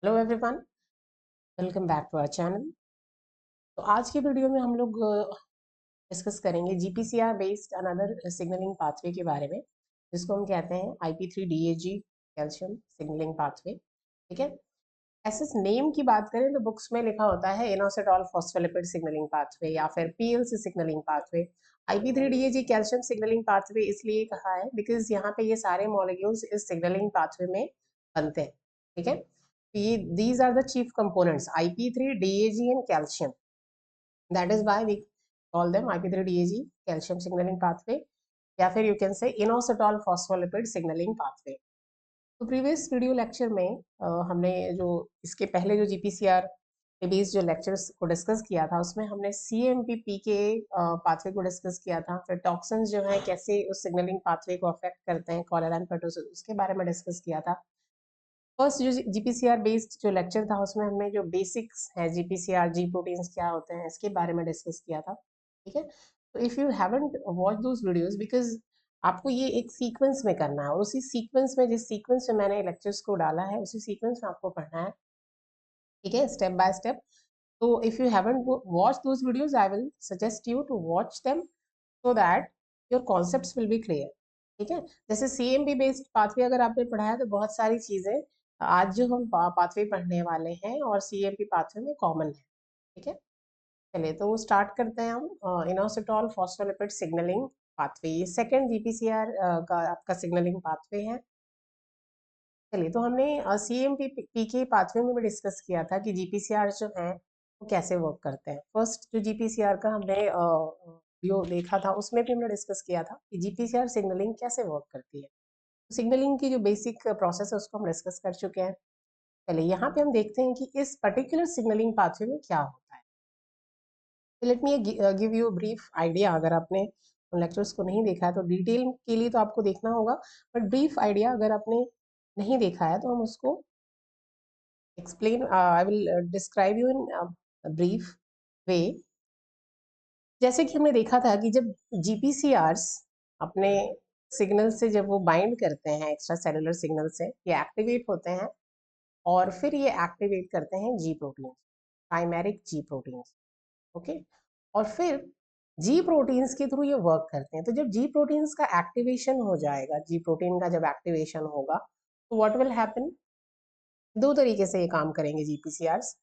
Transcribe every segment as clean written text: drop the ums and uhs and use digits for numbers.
Hello everyone, welcome back to our channel. तो आज की वीडियो में हम लोग डिस्कस करेंगे GPCR based another signalling pathway के बारे में, जिसको हम कहते हैं IP3DAG कैल्शियम सिग्नलिंग पाथवे। ठीक है। ऐसे नेम की बात करें तो बुक्स में लिखा होता है इनोसिटॉल फॉस्फोलिपिड सिग्नलिंग पाथवे या फिर PLC signalling pathway. IP3DAG calcium signalling pathway इसलिए कहा है बिकॉज यहाँ पे ये सारे मॉलिक्यूल्स इस सिग्नलिंग पाथवे में बनते हैं। ठीक है। ये these are the chief components IP3 DAG and calcium, that is why we call them IP3 DAG calcium signaling pathway या फिर you can say inositol phospholipid signaling pathway। तो प्रीवियस वीडियो लेक्चर में हमने जो इसके पहले जो GPCR के बेस्ड जो लेक्चर्स को डिस्कस किया था उसमें हमने CMP के पाथवे को डिस्कस किया था। फिर टॉक्सिन्स जो है कैसे उस सिग्नलिंग पाथवे को अफेक्ट करते हैं, कॉलेरा एंड पेटोसिस, उसके बारे में डिस्कस किया था। फर्स्ट जो जीपीसीआर बेस्ड जो लेक्चर था उसमें हमने जो बेसिक्स है जीपीसीआर, जी प्रोटीन्स क्या होते हैं, इसके बारे में डिस्कस किया था। ठीक है। तो if you haven't watch those videos, because आपको ये एक सीक्वेंस में करना है और उसी सीक्वेंस में, जिस सीक्वेंस में मैंने लेक्चर्स को डाला है उसी सीक्वेंस में आपको पढ़ना है। ठीक है, स्टेप बाय स्टेप। तो if you haven't watch those videos, I will suggest you to watch them so that your concepts will be clear. ठीक है। जैसे CMP बेस्ड पाथवे अगर आपने पढ़ा है तो बहुत सारी चीज़ें आज जो हम पाथवे पढ़ने वाले हैं और CMP पाथवे में कॉमन है। ठीक है। चलिए तो स्टार्ट करते हैं हम। इनोसिटॉल फॉस्फोलिपिड सिग्नलिंग पाथवे, ये सेकेंड GPCR का आपका सिग्नलिंग पाथवे है। चलिए तो हमने CMP के पाथवे में भी डिस्कस किया था कि GPCR जो है वो कैसे वर्क करते हैं। फर्स्ट जो GPCR का हमने वीडियो देखा था उसमें भी हमने डिस्कस किया था कि GPCR सिग्नलिंग कैसे वर्क करती है। सिग्नलिंग की जो बेसिक प्रोसेस है उसको हम डिस्कस कर चुके हैं। चलिए यहाँ पे हम देखते हैं कि इस पर्टिकुलर सिग्नलिंग पाथवे में क्या होता है। Let me give you brief idea. अगर आपने लेक्चर्स को नहीं देखा है तो डिटेल के लिए तो आपको देखना होगा, बट ब्रीफ आइडिया अगर आपने नहीं देखा है तो हम उसको explain, I will describe you in a brief way। जैसे कि हमने देखा था कि जब GPCRs अपने सिग्नल से जब वो बाइंड करते हैं एक्स्ट्रा सेलुलर सिग्नल से, ये एक्टिवेट होते हैं और फिर ये एक्टिवेट करते हैं जी प्रोटीन, प्राइमेरिक जी प्रोटीन्स। ओके। और फिर जी प्रोटीन्स के थ्रू ये वर्क करते हैं। तो जब जी प्रोटीन्स का एक्टिवेशन हो जाएगा, जी प्रोटीन का जब एक्टिवेशन होगा तो व्हाट विल हैपन, दो तरीके से ये काम करेंगे GPCRs।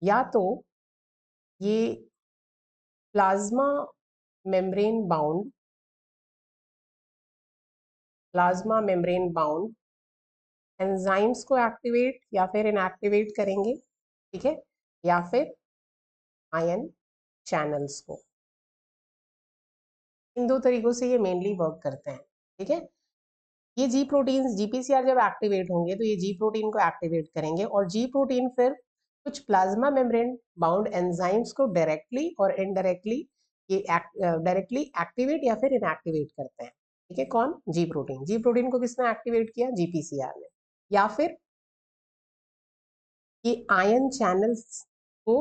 या तो ये plasma membrane bound, plasma membrane bound enzymes को एक्टिवेट या फिर इनएक्टिवेट करेंगे। ठीक है। या फिर आयन चैनल्स को। इन दो तरीकों से ये मेनली वर्क करते हैं। ठीक है। ये जी प्रोटीन GPCR जब एक्टिवेट होंगे तो ये जी प्रोटीन को एक्टिवेट करेंगे और जी प्रोटीन फिर कुछ प्लाज्मा मेम्ब्रेन बाउंड एंजाइम्स को डायरेक्टली और इनडायरेक्टली ये डायरेक्टली एक्टिवेट या फिर इनएक्टिवेट करते हैं। ठीक है। कौन? जी प्रोटीन को किसने एक्टिवेट किया? GPCR ने। या फिर ये आयन चैनल्स को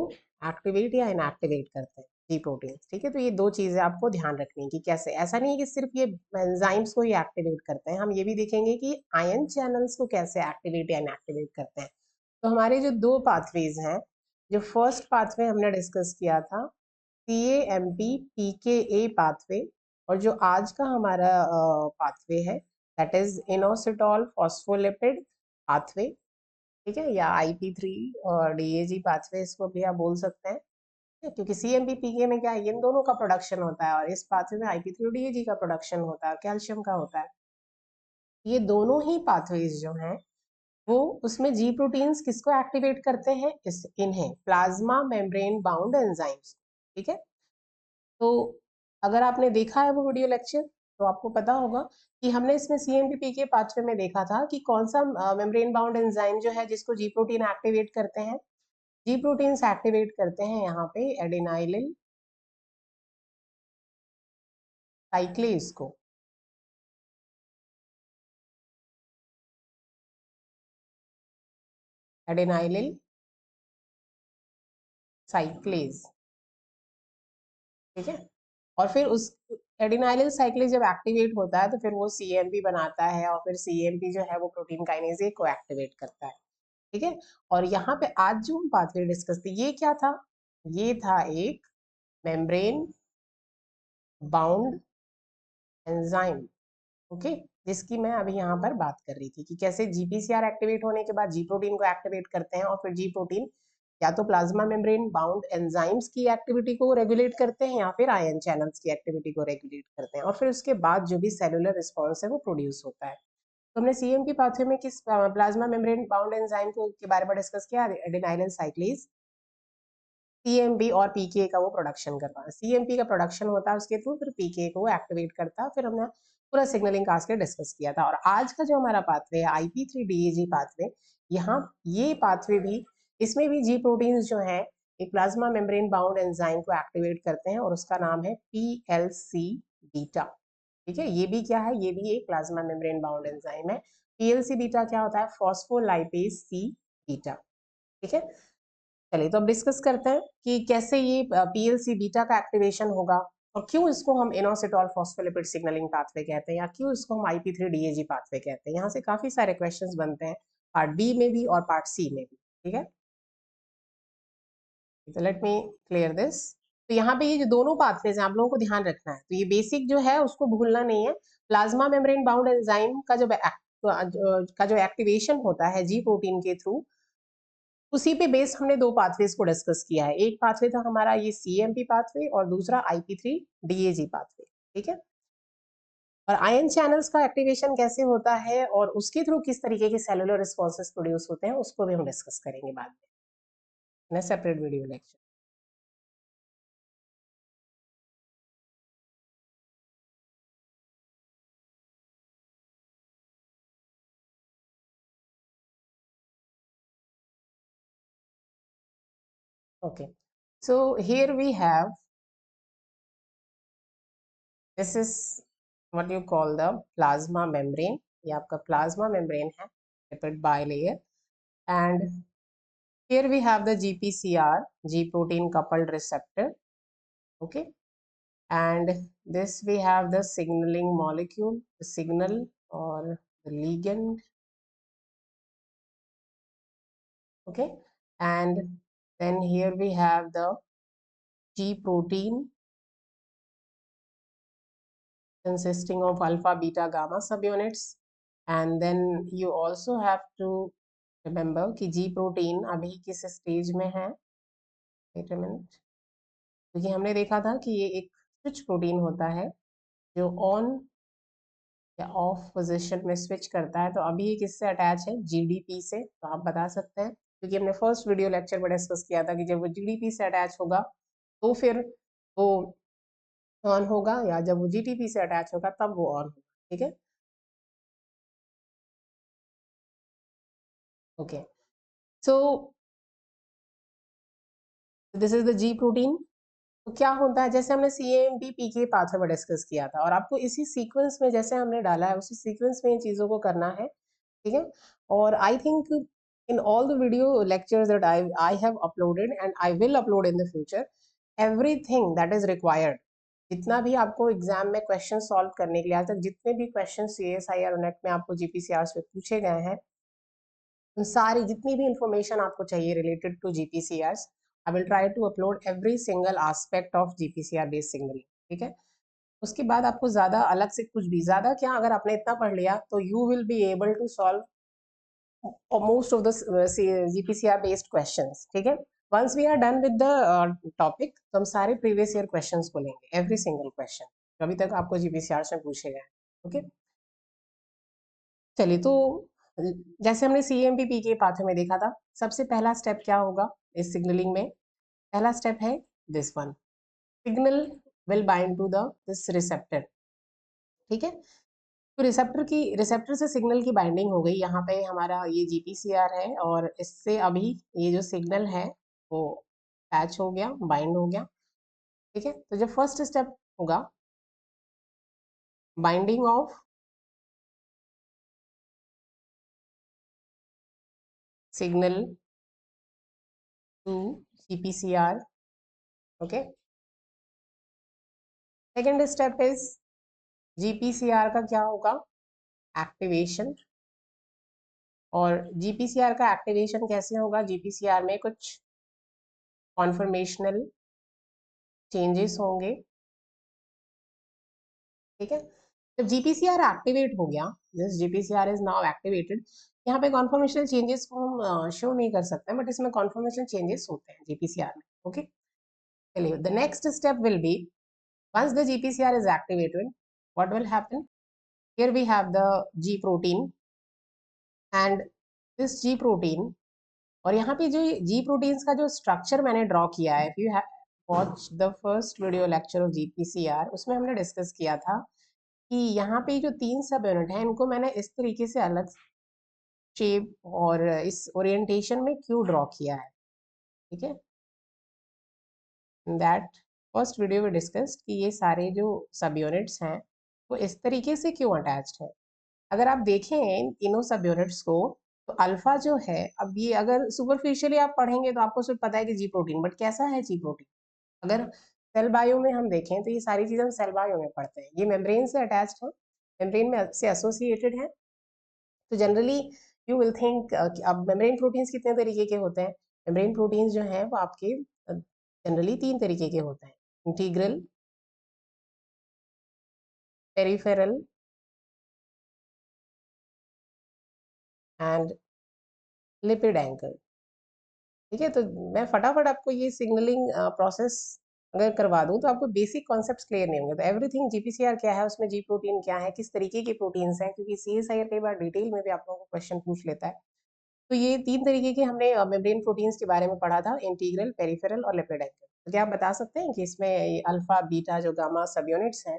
एक्टिवेट या इनएक्टिवेट करते हैं जी प्रोटीन। ठीक है। तो ये दो चीजें आपको ध्यान रखनी है कि कैसे, ऐसा नहीं है कि सिर्फ ये एंजाइम्स को ही एक्टिवेट करते हैं, हम ये भी देखेंगे कि आयन चैनल्स को कैसे एक्टिवेट या इनएक्टिवेट करते हैं। तो हमारे जो दो पाथवेज हैं, जो फर्स्ट पाथवे हमने डिस्कस किया था CAMP-PKA पाथवे, और जो आज का हमारा पाथवे है that is inositol phospholipid pathway. ठीक है। या IP3 और DAG पाथवे इसको भी आप बोल सकते हैं। क्योंकि CMP PK में क्या है, इन दोनों का प्रोडक्शन होता है और इस पाथवे में IP3 और DAG का प्रोडक्शन होता है, कैल्शियम का होता है। ये दोनों ही पाथवेज जो हैं वो उसमें जी प्रोटीन्स किसको एक्टिवेट करते हैं? इन्हें प्लाज्मा मेम्ब्रेन बाउंड एंजाइम्स। ठीक है। तो अगर आपने देखा है वो वीडियो लेक्चर तो आपको पता होगा कि हमने इसमें CMP के पाथवे में देखा था कि कौन सा मेम्ब्रेन बाउंड एंजाइम जो है जिसको जी प्रोटीन एक्टिवेट करते हैं। जी प्रोटीन्स एक्टिवेट करते हैं यहाँ पे एडेनाइलिन साइक्लेज को। एडेनाइलिन साइक्लेज। ठीक है। और फिर उस एडिनाइलिन साइक्लेज जब एक्टिवेट होता है तो फिर वो CMP बनाता है और फिर CMP जो है वो प्रोटीन काइनेज को एक्टिवेट करता है। ठीक है। और यहाँ पे आज जो हम पाथवे डिस्कस थे ये क्या था, ये था एक मेम्ब्रेन बाउंड एंजाइम, ओके, जिसकी मैं अभी यहाँ पर बात कर रही थी कि कैसे जीपीसीआर एक्टिवेट होने के बाद जी प्रोटीन को एक्टिवेट करते हैं और फिर जी प्रोटीन या तो प्लाज्मा मेम्ब्रेन बाउंड एंजाइम्स की एक्टिविटी को रेगुलेट करते हैं या फिर आयन चैनल्स की एक्टिविटी को रेगुलेट करते हैं और फिर उसके बाद जो भी सेलुलर रिस्पॉन्स है वो प्रोड्यूस होता है। तो हमने सीएमपी पाथवे में किस प्लाज्मा मेम्ब्रेन बाउंड एंजाइम को के बारे में डिस्कस किया, एडेनाइलिन साइक्लेज, सीएमपी और पीके का वो प्रोडक्शन करता है। सीएमपी का प्रोडक्शन होता है उसके थ्रू, फिर पीके को एक्टिवेट करता है, फिर हमने पूरा सिग्नलिंग कास्केड डिस्कस किया था। और आज का जो हमारा पाथवे है IP3DAG पाथवे, यहाँ ये पाथवे भी, इसमें भी जी प्रोटीन्स जो है एक प्लाज्मा मेम्ब्रेन बाउंड एंजाइम को एक्टिवेट करते हैं और उसका नाम है PLC बीटा। ठीक है, ये भी क्या है, ये भी एक प्लाज्मा मेम्ब्रेन बाउंड एंजाइम है। PLC बीटा क्या होता है, फॉस्फोलाइपेज सी बीटा। ठीक है, चलिए तो अब डिस्कस करते हैं कि कैसे ये पीएलसी बीटा का एक्टिवेशन होगा और क्यों इसको हम इनोसिटॉल फॉस्फोलिपिड सिग्नलिंग पाथवे कहते हैं या क्यों इसको हम IP3DAG पाथवे कहते हैं। यहाँ से काफी सारे क्वेश्चंस बनते हैं, पार्ट बी में भी और पार्ट सी में भी। ठीक है, तो लेट मी क्लियर दिस। तो यहाँ पे ये जो दोनों पाथवेज हैं आप लोगों को ध्यान रखना है, तो ये बेसिक जो है उसको भूलना नहीं है। प्लाज्मा मेम्ब्रेन बाउंड एंजाइम का जो एक्टिवेशन होता है जी प्रोटीन के थ्रू, उसी पे बेस हमने दो पाथवेज को डिस्कस किया है। एक पाथवे था हमारा ये सीएमपी पाथवे और दूसरा IP3DAG पाथवे। ठीक है, और आयन चैनल्स का एक्टिवेशन कैसे होता है और उसके थ्रू किस तरीके के सेलुलर रिस्पॉन्सेस प्रोड्यूस होते हैं उसको भी हम डिस्कस करेंगे बाद में separate video lecture. Okay, so here we have, this is what you call the plasma membrane. ये आपका प्लाज्मा मेम्ब्रेन है, lipid bilayer, and here we have the GPCR, G protein coupled receptor, okay, and this we have the signaling molecule, the signal or the ligand, okay, and then here we have the G protein consisting of alpha, beta, gamma subunits, and then you also have to remember कि G protein अभी किस stage में है, wait a minute, क्योंकि हमने देखा था कि ये एक स्विच प्रोटीन होता है जो ऑन या ऑफ पोजीशन में स्विच करता है। तो अभी ये किससे अटैच है, जीडीपी से। तो आप बता सकते हैं क्योंकि हमने फर्स्ट वीडियो लेक्चर में डिस्कस किया था कि जब वो जीडीपी से अटैच होगा तो फिर वो ऑन होगा, या जब वो जीटीपी से अटैच होगा तब वो ऑन होगा। ठीक है, okay, so this is the ji protein. तो क्या होता है, जैसे हमने CAMP PK पाथवे में डिस्कस किया था और आपको इसी सीक्वेंस में जैसे हमने डाला है उसी सीक्वेंस में इन चीजों को करना है। ठीक है, और I think in all the video lectures that I have uploaded and I will upload in the future, everything that is required, जितना भी आपको एग्जाम में क्वेश्चन सॉल्व करने के लिए आज तक जितने भी क्वेश्चन CSIR और नेट में आपको GPCR से पूछे गए हैं, उन सारी जितनी भी इंफॉर्मेशन आपको चाहिए related to GPCR, I will try to upload every single aspect of GPCR based signalling. ठीक है, उसके बाद आपको ज्यादा अलग से कुछ भी, ज्यादा क्या, अगर आपने इतना पढ़ लिया तो you will be able to solve most of the GPCR based questions। ठीक है, once we are done with the topic, तो हम सारे previous year questions को लेंगे, every single question जो अभी तक आपको GPCR से पूछे गए। ओके, चलिए तो जैसे हमने CMP के पाथवे में देखा था, सबसे पहला स्टेप क्या होगा इस सिग्नलिंग में, पहला स्टेप है this one, signal will bind to the this receptor. ठीक है, तो रिसेप्टर से सिग्नल की बाइंडिंग हो गई। यहाँ पे हमारा ये GPCR है और इससे अभी ये जो सिग्नल है वो अटैच हो गया, बाइंड हो गया। ठीक है, तो जो फर्स्ट स्टेप होगा, binding of signal to GPCR। Okay, second step is GPCR का क्या होगा, एक्टिवेशन और जीपीसीआर का एक्टिवेशन कैसे होगा? जीपीसीआर में कुछ कॉन्फर्मेशनल चेंजेस होंगे, ठीक है। जब जीपीसीआर एक्टिवेट हो गया, this GPCR is now activated, यहाँ पे कॉन्फर्मेशनल चेंजेस को हम शो नहीं कर सकते, बट इसमें कॉन्फर्मेशनल चेंजेस होते हैं जीपीसीआर में, ओके। चलिए, the next step will be once the GPCR is activated, what will happen? Here we have the G protein and this G protein, और यहाँ पे जो G proteins का जो स्ट्रक्चर मैंने ड्रॉ किया है, if you have watched the first video lecture of GPCR, उसमें हमने डिस्कस किया था कि यहाँ पे जो 3 सब यूनिट हैं इनको मैंने इस तरीके से अलग शेप और इस ओरिएंटेशन में क्यों ड्रॉ किया है, ठीक है। दैट फर्स्ट वीडियो में डिस्कस कि ये सारे जो सब यूनिट्स हैं वो इस तरीके से क्यों अटैच्ड है। अगर आप देखें तीनों सब यूनिट्स को, तो अल्फा जो है, अब ये अगर सुपरफिशियली आप पढ़ेंगे तो आपको सिर्फ पता है कि जी प्रोटीन, बट कैसा है जी प्रोटीन? अगर सेल बायो में हम देखें तो ये सारी चीजें हम सेल बायो में पढ़ते हैं, ये मेम्ब्रेन से अटैच्ड है, मेम्ब्रेन में से एसोसिएटेड है। तो जनरली यू विल थिंक, अब मेम्ब्रेन प्रोटीन्स कितने तरीके के होते हैं? मेम्ब्रेन प्रोटीन्स जो हैं वो आपके जनरली 3 तरीके के होते हैं, integral, peripheral and lipid anchor, ठीक है। तो मैं फटाफट आपको ये सिग्नलिंग प्रोसेस अगर करवा दूं तो आपको बेसिक कॉन्सेप्ट्स क्लियर नहीं होंगे। तो एवरीथिंग जीपीसीआर क्या है, उसमें जी प्रोटीन क्या है, किस तरीके के प्रोटीन्स हैं, क्योंकि सीएसआईआर कई बार डिटेल में भी आप लोगों को क्वेश्चन पूछ लेता है। तो ये 3 तरीके के हमने मेम्ब्रेन प्रोटीन्स के बारे में पढ़ा था, इंटीग्रल, पेरिफेरल और लिपिड एंकर। तो क्या आप बता सकते हैं कि इसमें अल्फा, बीटा, जो गामा सब यूनिट्स हैं,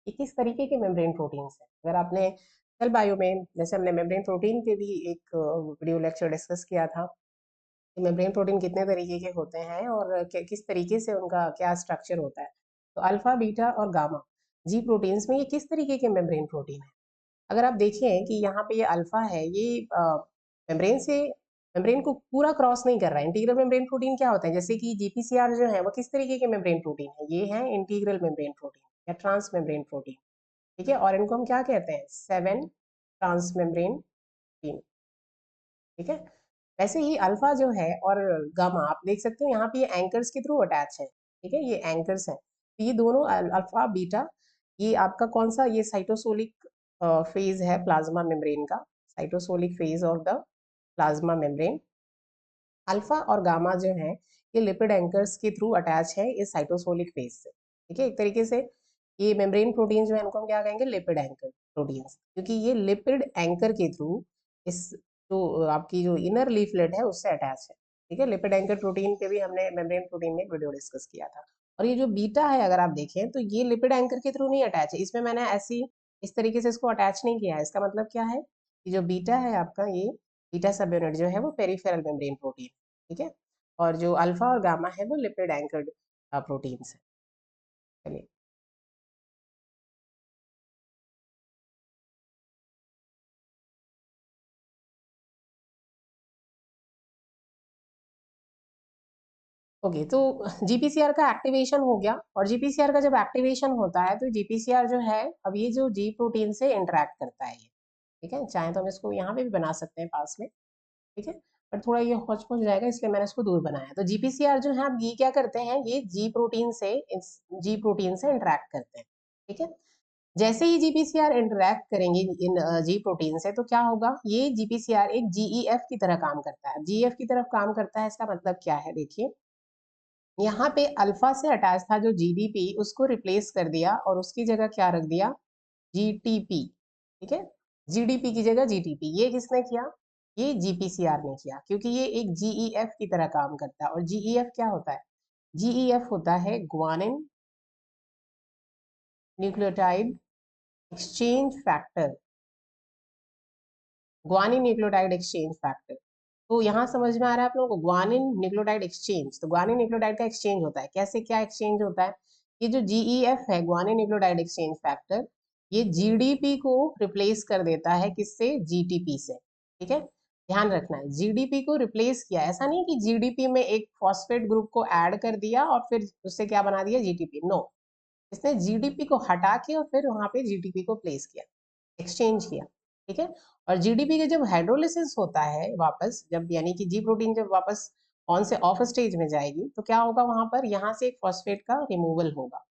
ये किस तरीके के मेम्ब्रेन प्रोटीन्स हैं? अगर आपने सेल बायो में, जैसे हमने मेम्ब्रेन प्रोटीन के भी एक वीडियो लेक्चर डिस्कस किया था, मेम्ब्रेन प्रोटीन कितने तरीके के होते हैं और किस तरीके से उनका क्या स्ट्रक्चर होता है। तो अल्फा, बीटा और गामा जी प्रोटीन्स में ये किस तरीके के मेम्ब्रेन प्रोटीन है? अगर आप देखें कि यहाँ पे ये अल्फा है, ये मेम्ब्रेन से मेम्ब्रेन को पूरा क्रॉस नहीं कर रहा है। इंटीग्रल मेम्ब्रेन प्रोटीन क्या होता है? जैसे कि जीपीसीआर जो है वो किस तरीके के मेम्ब्रेन प्रोटीन है? ये है इंटीग्रल मेम्ब्रेन प्रोटीन या ट्रांस मेम्ब्रेन प्रोटीन, ठीक है। और इनको हम क्या कहते हैं? 7 ट्रांस मेम्ब्रेन प्रोटीन, ठीक है। वैसे ही अल्फा जो है और गामा, आप देख सकते हो यहाँ पे ये एंकर्स के थ्रू अटैच है, ठीक है, ये एंकर्स हैं। तो ये दोनों अल्फा, बीटा, ये आपका कौन सा, ये साइटोसोलिक फेज है प्लाज्मा मेम्ब्रेन का, cytosolic phase of the plasma membrane. Alpha और गामा जो है ये लिपिड एंकर्स के थ्रू अटैच है इस साइटोसोलिक फेज से, ठीक है। एक तरीके से ये मेम्ब्रेन प्रोटीन जो है इनको हम क्या कहेंगे? लिपिड एंकर प्रोटीन्स, क्योंकि ये लिपिड एंकर के थ्रू इस जो आपकी जो इनर लीफलेट है उससे अटैच है, ठीक है। लिपिड एंकर प्रोटीन पे भी हमने मेम्ब्रेन प्रोटीन में एक वीडियो डिस्कस किया था। और ये जो बीटा है, अगर आप देखें तो ये लिपिड एंकर के थ्रू नहीं अटैच है, इसमें मैंने ऐसी इस तरीके से इसको अटैच नहीं किया है। इसका मतलब क्या है कि जो बीटा है आपका, ये बीटा सब यूनिट जो है वो पेरिफेरल मेम्ब्रेन प्रोटीन, ठीक है। और जो अल्फा और गामा है वो लिपिड एंकर्ड प्रोटीन्स है। चलिए, ओके। तो जीपीसीआर का एक्टिवेशन हो गया, और जीपीसीआर का जब एक्टिवेशन होता है तो जीपीसीआर जो है अब ये जो जी प्रोटीन से इंटरेक्ट करता है ये, ठीक है। चाहे तो हम इसको यहाँ पे भी बना सकते हैं पास में, ठीक है, पर थोड़ा ये हौच पौच जाएगा, इसलिए मैंने इसको दूर बनाया। तो जीपीसीआर जो है अब ये क्या करते हैं, ये जी प्रोटीन से, इस जी प्रोटीन से इंटरेक्ट करते हैं, ठीक है। जैसे ही जीपीसीआर इंटरेक्ट करेंगे इन जी प्रोटीन से, तो क्या होगा? ये जीपीसीआर एक जीईएफ की तरह काम करता है। जीईएफ की तरफ काम करता है, इसका मतलब क्या है? देखिए, यहाँ पे अल्फा से अटैच था जो जीडीपी, उसको रिप्लेस कर दिया और उसकी जगह क्या रख दिया? जीटीपी, ठीक है। जीडीपी की जगह जीटीपी। ये किसने किया? ये जीपीसीआर ने किया, क्योंकि ये एक जीईएफ की तरह काम करता है। और जीईएफ क्या होता है? जीईएफ होता है guanine nucleotide exchange factor, guanine nucleotide exchange factor. तो यहाँ समझ में आ रहा है आप लोगों को? ग्वानिन न्यूक्लियोटाइड एक्सचेंज, तो ग्वानिन न्यूक्लियोटाइड का एक्सचेंज होता है कैसे, क्या एक्सचेंज होता है? ये जो जीईएफ है, ग्वानिन न्यूक्लियोटाइड एक्सचेंज फैक्टर, ये जीडीपी को रिप्लेस कर देता है किससे? जीटीपी से, ठीक है। ध्यान रखना है, जीडीपी को रिप्लेस किया, ऐसा नहीं कि जीडीपी में एक फॉस्फेट ग्रुप को ऐड कर दिया और फिर उससे क्या बना दिया? जीटीपी। नो, इसने जीडीपी को हटा के और फिर वहां पे जीटीपी को प्लेस किया, एक्सचेंज किया, ठीक है। और जीडीपी के जब हाइड्रोलिसिस होता है वापस, जब यानी कि जी प्रोटीन जब वापस ऑन से ऑफ स्टेज में जाएगी तो क्या होगा, वहां पर यहाँ से एक फॉस्फेट का रिमूवल होगा।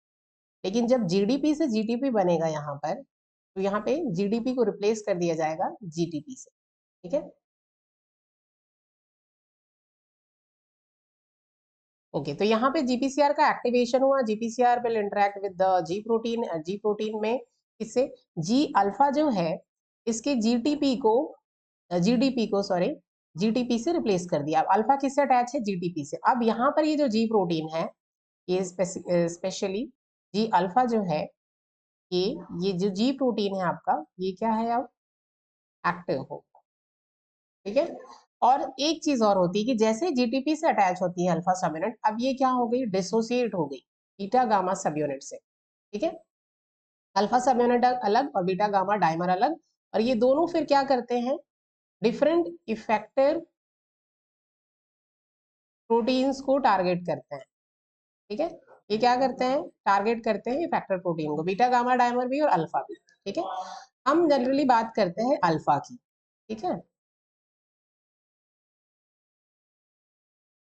लेकिन जब जीडीपी से जीटीपी बनेगा यहाँ पर, तो यहाँ पे जीडीपी को रिप्लेस कर दिया जाएगा जीटीपी से। ठीक है। ओके, तो यहाँ पे जीपीसीआर का एक्टिवेशन हुआ। GPCR will interact with the ji protein में किससे, जी अल्फा जो है इसके जीडीपी को सॉरी जीटीपी से रिप्लेस कर दिया। अब अल्फा किससे अटैच है, जीटीपी से। अब यहाँ पर ये जो जी प्रोटीन है, ये स्पेशली जी अल्फा जो है, ये ये जो जी प्रोटीन है आपका, ये क्या है, अब एक्टिव हो। ठीक है। और एक चीज और होती है कि जैसे जीटीपी से अटैच होती है अल्फा सब यूनिट, अब ये क्या हो गई, डिसोसिएट हो गई बीटा गामा सब यूनिट से। ठीक है। अल्फा सब यूनिट अलग और बीटा गामा डाइमर अलग, और ये दोनों फिर क्या करते हैं, डिफरेंट इफेक्टर प्रोटीन्स को टारगेट करते हैं। ठीक है। ये क्या करते हैं, टारगेट करते हैं इफेक्टर प्रोटीन को, बीटा गामा डाइमर भी और अल्फा भी। ठीक है। हम जनरली बात करते हैं अल्फा की। ठीक है।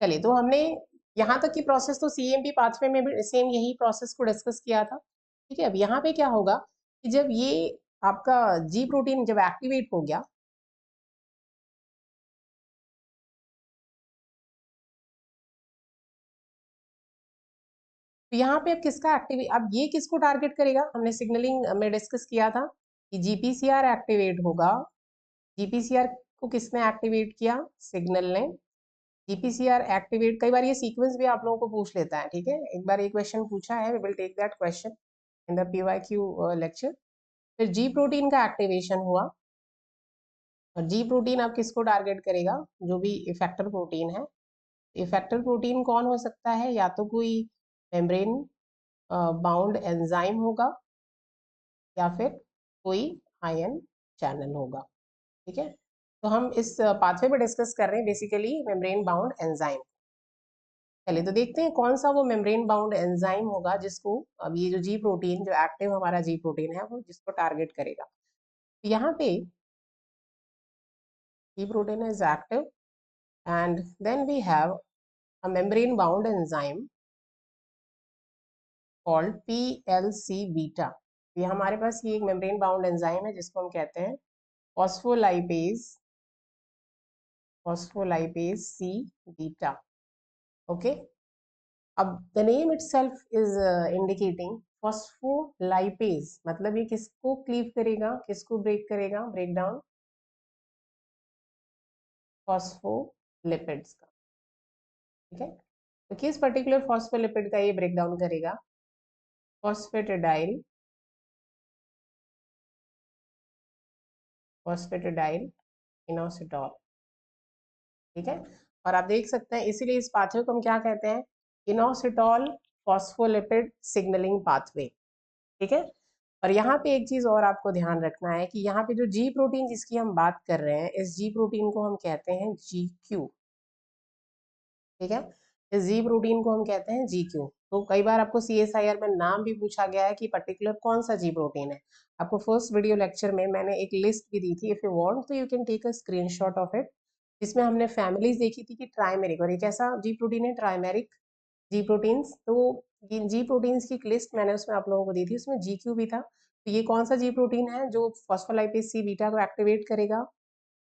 चलिए, तो हमने यहाँ तक की प्रोसेस तो सीएमपी पाथवे में भी सेम यही प्रोसेस को डिस्कस किया था। ठीक है। अब यहाँ पे क्या होगा कि जब ये आपका जी प्रोटीन जब एक्टिवेट हो गया, तो यहाँ पे अब किसका एक्टिवेट, अब ये किसको टारगेट करेगा, हमने सिग्नलिंग में डिस्कस किया था कि जीपीसीआर एक्टिवेट होगा। जीपीसीआर को किसने एक्टिवेट किया, सिग्नल ने। जीपीसीआर एक्टिवेट, कई बार ये सीक्वेंस भी आप लोगों को पूछ लेता है। ठीक है। एक बार ये क्वेश्चन पूछा है, we will take that question in the PYQ lecture. फिर जी प्रोटीन का एक्टिवेशन हुआ, और जी प्रोटीन अब किसको टारगेट करेगा, जो भी इफेक्टर प्रोटीन है। इफेक्टर प्रोटीन कौन हो सकता है, या तो कोई मेम्ब्रेन बाउंड एंजाइम होगा, या फिर कोई आयन चैनल होगा। ठीक है। तो हम इस पाथवे पे डिस्कस कर रहे हैं बेसिकली मेम्ब्रेन बाउंड एंजाइम। चलिए, तो देखते हैं कौन सा वो मेम्ब्रेन बाउंड एंजाइम होगा जिसको अब ये जो जी प्रोटीन, जो एक्टिव हमारा जी प्रोटीन है, वो जिसको टारगेट करेगा। तो यहाँ पे जी protein is active, and then we have a membrane bound enzyme called PLC beta। ये हमारे पास ये एक मेम्ब्रेन बाउंड एंजाइम है जिसको हम कहते हैं phospholipase, phospholipase C beta. Okay. अब the name itself is indicating phospholipase, मतलब ये किसको क्लीव करेगा, किसको ब्रेक करेगा, ब्रेक डाउन फॉस्फोलिपिड्स का। ठीक है। तो किस पर्टिकुलर फॉस्फोलिपिड का ये ब्रेक डाउन करेगा, फॉस्फेटिडाइल, फॉस्फेटिडाइल इनोसिटॉल। ठीक है। और आप देख सकते हैं, इसीलिए इस पाथवे को हम क्या कहते हैं, इनोसिटॉल फॉस्फोलिपिड सिग्नलिंग पाथवे। ठीक है। और यहाँ पे एक चीज और आपको ध्यान रखना है कि यहाँ पे जो जी प्रोटीन जिसकी हम बात कर रहे हैं, इस जी प्रोटीन को हम कहते हैं जी क्यू। ठीक है। इस जी प्रोटीन को हम कहते हैं जी क्यू। तो कई बार आपको सीएसआईआर में नाम भी पूछा गया है कि पर्टिकुलर कौन सा जी प्रोटीन है। आपको फर्स्ट वीडियो लेक्चर में मैंने एक लिस्ट भी दी थी, इफ यू वांट तो you can take a screenshot of it, जिसमें हमने फैमिलीज देखी थी कि ट्राइमेरिक, और एक ऐसा जी प्रोटीन है ट्राइमेरिक जी प्रोटीन्स। तो ये जी प्रोटीन्स की एक लिस्ट मैंने उसमें आप लोगों को दी थी, उसमें जी क्यू भी था। तो ये कौन सा जी प्रोटीन है जो फॉस्फोलाइपेज सी बीटा को एक्टिवेट करेगा,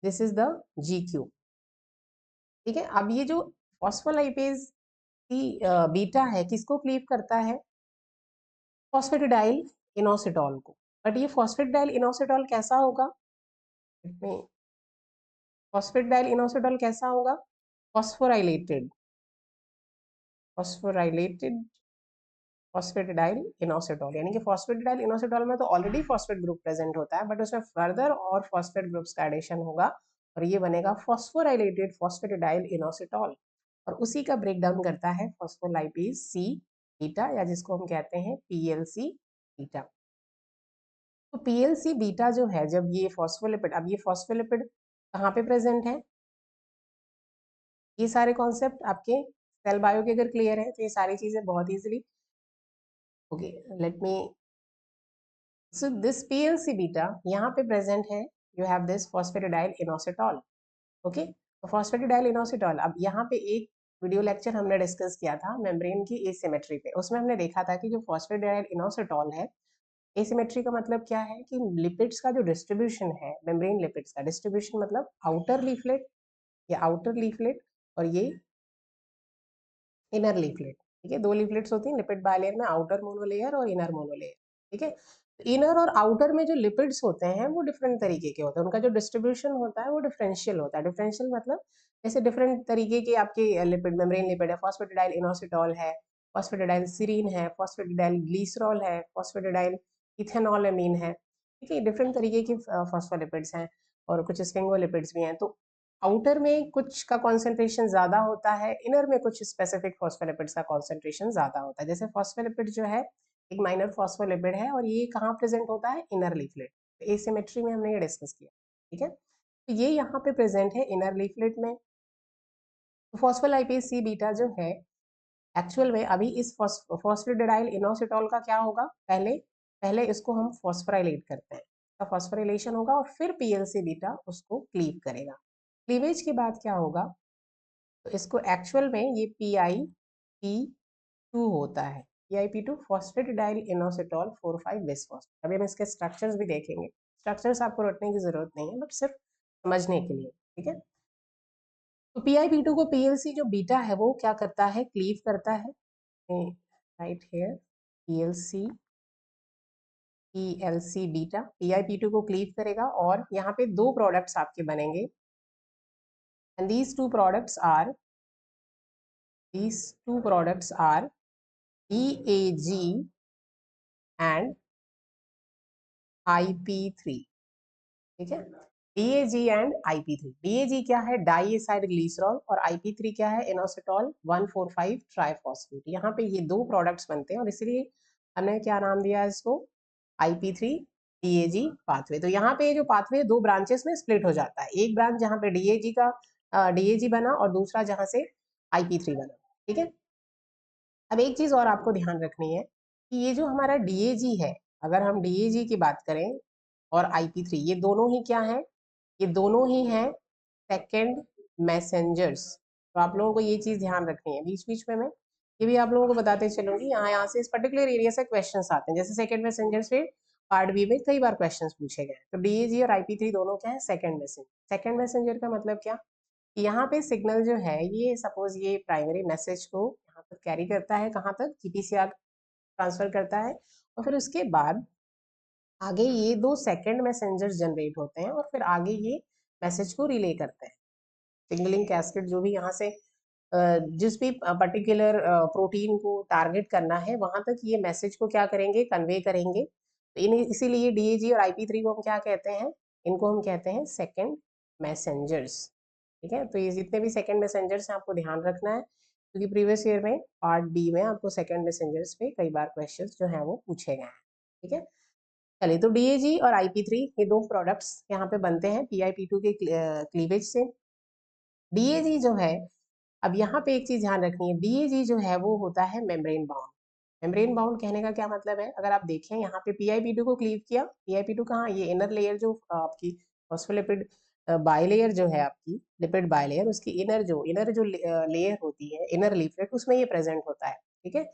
this is the G Q. ठीक है। अब ये जो फॉस्फोलाइपेज सी बीटा है, किसको क्लीव करता है, फॉस्फेटिडाइल इनोसिटॉल को। बट ये फॉस्फेटिडाइल इनोसिटॉल कैसा होगा, इसमें फॉस्फेटिडाइल इनोसिटॉल कैसा होगा, फॉस्फोराइलेटेड, फॉस्फोराइलेटेड फॉस्फेटिडाइल इनोसिटॉल। यानी कि फॉस्फेटिडाइल इनोसिटॉल में तो ऑलरेडी फॉस्फेट ग्रुप प्रेजेंट होता है, बट उसमें फर्दर और फॉस्फेट ग्रुप्स का एडिशन होगा, और ये बनेगा फॉस्फोराइलेटेड फॉस्फेटिडाइल इनोसिटॉल। और उसी का ब्रेक डाउन करता है फॉस्फोलाइपेज सी बीटा, या जिसको हम कहते हैं पीएलसी बीटा। तो पीएलसी बीटा जो है, जब ये फॉस्फोलिपिड, अब ये फॉस्फोलिपिड कहाँ पे प्रेजेंट है, ये सारे कॉन्सेप्ट आपके सेल बायो के अगर क्लियर है तो ये सारी चीजें बहुत easily. Okay, let me, so this PLC beta यहाँ पे प्रेजेंट है you have this phosphatidyl inositol. Okay, तो फॉस्फेटिडाइल इनोसिटॉल, अब यहाँ पे एक वीडियो लेक्चर हमने डिस्कस किया था मेम्ब्रेन की एसिमेट्री पे, उसमें हमने देखा था कि जो फॉस्फेटिडाइल इनोसिटॉल है, एसिमेट्री का मतलब क्या है कि लिपिड्स का जो डिस्ट्रीब्यूशन है, मेम्ब्रेन लिपिड्स का डिस्ट्रीब्यूशन मतलब आउटर लीफलेट, ये आउटर लीफलेट और ये इनर लीफलेट। ठीक है, दो लीफलेट्स होती हैं लिपिड बायलेयर में, आउटर मोनोलेयर और इनर मोनोलेयर। ठीक है, इनर और आउटर में जो लिपिड्स होते हैं वो डिफरेंट तरीके के होते हैं, उनका जो डिस्ट्रीब्यूशन होता है वो डिफरेंशियल होता है। डिफरेंशियल मतलब जैसे डिफरेंट तरीके के आपके लिपिड, मेम्ब्रेन लिपिड है, फॉस्फेटिडाइल इनोसिटॉल है, फॉस्फेटिडाइल सीरीन है, फॉस्फेटिडाइल ग्लिसरॉल है, फॉस्फेटिडाइल इथेनॉलमीन है। ठीक है, डिफरेंट तरीके के फॉस्फोलिपिड्स हैं और कुछ स्फिंगोलिपिड्स भी हैं। तो आउटर में कुछ का कॉन्सेंट्रेशन ज्यादा होता है, इनर में कुछ स्पेसिफिक फॉस्फोलिपिड्स का कॉन्सेंट्रेशन ज्यादा होता है। जैसे फॉस्फोलिपिड जो है एक माइनर फॉस्फोलिपिड है और ये कहाँ प्रेजेंट होता है, इनर लीफलेट। एसिमेट्री में हमने ये डिस्कस किया। ठीक है, तो ये यहाँ पे प्रेजेंट है इनर लीफलेट में। तो फॉस्फोलाइपेज सी बीटा जो है एक्चुअल में अभी इस फॉस्फेटिडाइल इनोसिटॉल का क्या होगा, पहले पहले इसको हम फॉस्फोराइलेट करते हैं, तो फॉस्फोराइलेशन होगा और फिर पीएलसी बीटा उसको क्लीव करेगा। क्लीवेज के बाद क्या होगा, तो इसको एक्चुअल में ये PIP2 होता है, PIP2 फॉस्फेटिडाइल इनोसिटॉल 4,5 बिसफॉस्फेट। अभी हम इसके स्ट्रक्चर्स भी देखेंगे, स्ट्रक्चर्स आपको रटने की जरूरत नहीं है, बट सिर्फ समझने के लिए। ठीक है, तो PIP2 को PLC जो बीटा है वो क्या करता है, क्लीव करता है। Right hair PLC beta PIP2 को क्लीव करेगा और यहाँ पे दो प्रोडक्ट्स आपके बनेंगे, and these two products are DAG and IP3। ठीक है, DAG एंड IP3। DAG क्या है, डाई एसाइड ग्लिसरॉल, और IP3 क्या है, इनोसिटॉल 1,4,5 ट्राइफॉस्फेट। यहाँ पे ये दो प्रोडक्ट्स बनते हैं और इसलिए हमने क्या नाम दिया है इसको, IP3 DAG पाथवे। तो यहाँ पे जो पाथवे दो ब्रांचेस में स्प्लिट हो जाता है, एक ब्रांच जहाँ पे DAG बना और दूसरा जहाँ से IP3 बना। ठीक है, अब एक चीज और आपको ध्यान रखनी है कि ये जो हमारा DAG है, अगर हम DAG की बात करें और IP3, ये दोनों ही क्या है, ये दोनों ही हैं सेकेंड मैसेंजर्स। तो आप लोगों को ये चीज ध्यान रखनी है, बीच बीच में मैं ये भी आप लोगों को बताते चलूंगी। यहाँ यहाँ से इस पर्टिकुलर एरिया से क्वेश्चंस आते हैं, जैसे सेकेंड मैसेंजर से पार्ट बी में कई बार क्वेश्चंस पूछे गए। तो DAG और IP3 दोनों क्या है, सेकेंड मैसेंजर। सेकेंड मैसेंजर का मतलब क्या, यहाँ पे सिग्नल जो है, ये सपोज ये प्राइमरी मैसेज को यहाँ तक कैरी करता है, कहाँ तक, GPCR ट्रांसफर करता है, और फिर उसके बाद आगे ये दो सेकेंड मैसेंजर्स जनरेट होते हैं और फिर आगे ये मैसेज को रिले करते हैं। सिग्नलिंग कैस्केड जो भी यहाँ से जिस भी पर्टिकुलर प्रोटीन को टारगेट करना है वहां तक ये मैसेज को क्या करेंगे, कन्वे करेंगे। तो इसीलिए DAG और IP3 को हम क्या कहते हैं, इनको हम कहते हैं सेकेंड मैसेंजर्स। ठीक है, तो ये जितने भी सेकेंड मैसेंजर्स हैं आपको ध्यान रखना है, क्योंकि प्रीवियस ईयर में पार्ट बी में आपको सेकेंड मैसेंजर्स पे कई बार क्वेश्चंस जो हैं वो पूछे गए हैं। ठीक है, चलिए, तो DAG और IP3 ये दो प्रोडक्ट्स यहाँ पे बनते हैं PIP2 के क्लीवेज से। DAG जो है, अब यहाँ पे एक चीज ध्यान रखनी है, DAG जो है वो होता है मेम्ब्रेन बाउंड। मेम्ब्रेन बाउंड कहने का क्या मतलब है, अगर आप देखें यहाँ पे PIP2 को क्लीव किया, PIP2 कहाँ, ये इनर लेयर जो आपकी फॉस्फोलिपिड बायलेयर जो है आपकी लिपिड बायलेयर, उसकी इनर जो लेयर होती है, इनर लीफलेट, उसमें ये प्रेजेंट होता है। ठीक है,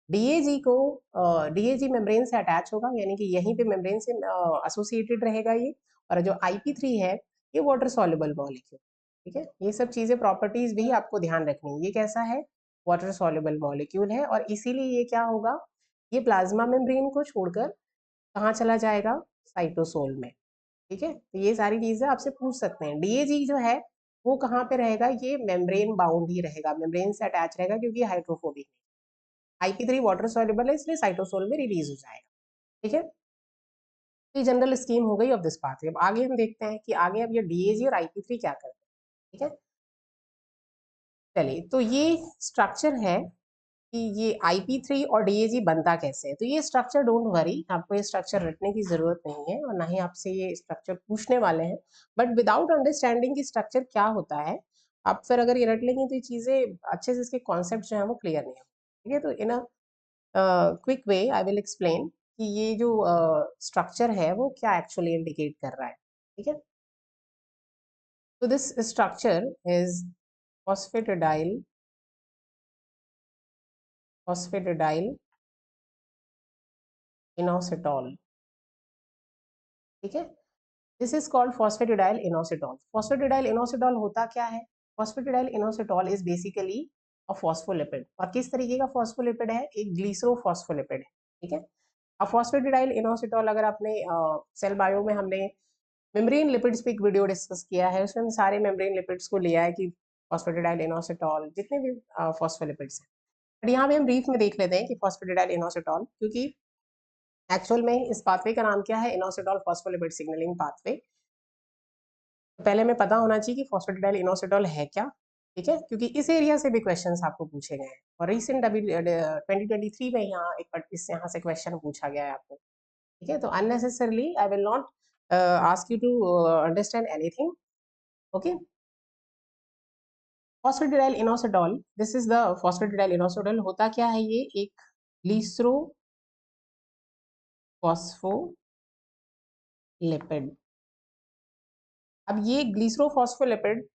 DAG मेम्ब्रेन से अटैच होगा, यानी कि यहीं पे मेम्ब्रेन से एसोसिएटेड रहेगा ये। और जो IP3 है ये वाटर सॉल्युबल मॉलिक्यूल। ठीक है, ये सब चीजें प्रॉपर्टीज भी आपको ध्यान रखनी है, ये कैसा है, वाटर सॉल्युबल मॉलिक्यूल है, और इसीलिए ये क्या होगा, ये प्लाज्मा मेम्ब्रेन को छोड़कर कहाँ चला जाएगा, साइटोसोल में। ठीक है, तो ये सारी चीजें आपसे पूछ सकते हैं। DAG जो है वो कहाँ पे रहेगा, ये मेम्ब्रेन बाउंड ही रहेगा, मेम्ब्रेन से अटैच रहेगा, क्योंकि हाइड्रोफोबिक। IP3 वाटर सॉल्युबल है, इसलिए साइटोसोल में रिलीज हो जाएगा। ठीक है, तो ये जनरल स्कीम हो गई ऑफ दिस पाथवे। अब आगे हम देखते हैं कि आगे अब ये DAG और IP3 क्या करते हैं। ठीक है, चलिए, तो ये स्ट्रक्चर है कि ये IP3 और DAG बनता कैसे है। तो ये स्ट्रक्चर, डोंट वरी, आपको ये स्ट्रक्चर रटने की जरूरत नहीं है और ना ही आपसे ये स्ट्रक्चर पूछने वाले हैं, बट विदाउट अंडरस्टैंडिंग की स्ट्रक्चर क्या होता है, आप फिर अगर ये रट लेंगे तो ये चीजें अच्छे से, इसके कॉन्सेप्ट जो है वो क्लियर नहीं होंगे। ठीक है, तो in a quick way I will explain कि ये जो स्ट्रक्चर है वो क्या एक्चुअली इंडिकेट कर रहा है। ठीक है, So this structure is phosphatidyl inositol. ठीक है, this is called phosphatidyl inositol. Phosphatidyl inositol होता क्या है? Phosphatidyl inositol is basically a phospholipid. और किस तरीके का फॉस्फोलिपिड है? एक ग्लीसरोफॉस्फोलिपिड है. ठीक है, अब फॉस्फेटिडाइल इनोसिटॉल अगर आपने सेल बायो में हमने मेम्ब्रेन लिपिड्स पे एक वीडियो डिस्कस किया है, उसमें हम सारे मेम्ब्रेन लिपिड्स को लिया है कि फॉस्फेटिडाइल इनोसिटॉल जितने भी फॉस्फोलिपिड्स हैं. बट यहाँ पे हम ब्रीफ में देख लेते हैं कि फॉस्फेटिडाइल इनोसिटॉल, क्योंकि एक्चुअल में इस पाथवे का नाम क्या है? Inositol phospholipid signalling pathway. तो पहले हमें पता होना चाहिए कि फॉस्फेटिडाइल इनोसिटॉल है क्या. ठीक है, क्योंकि इस एरिया से भी क्वेश्चंस आपको पूछे गए हैं और रिसेंट अभी 2023 में यहाँ यहाँ से क्वेश्चन पूछा गया है आपको. ठीक है, तो unnecessarily I will not ask you to understand anything. Okay, phosphatidyl inositol, this is the phosphatidyl inositol. होता क्या है? ये एक ग्लीसरो फॉस्फोलिपिड. अब ये ग्लीसरोफॉस्फोलिपिड,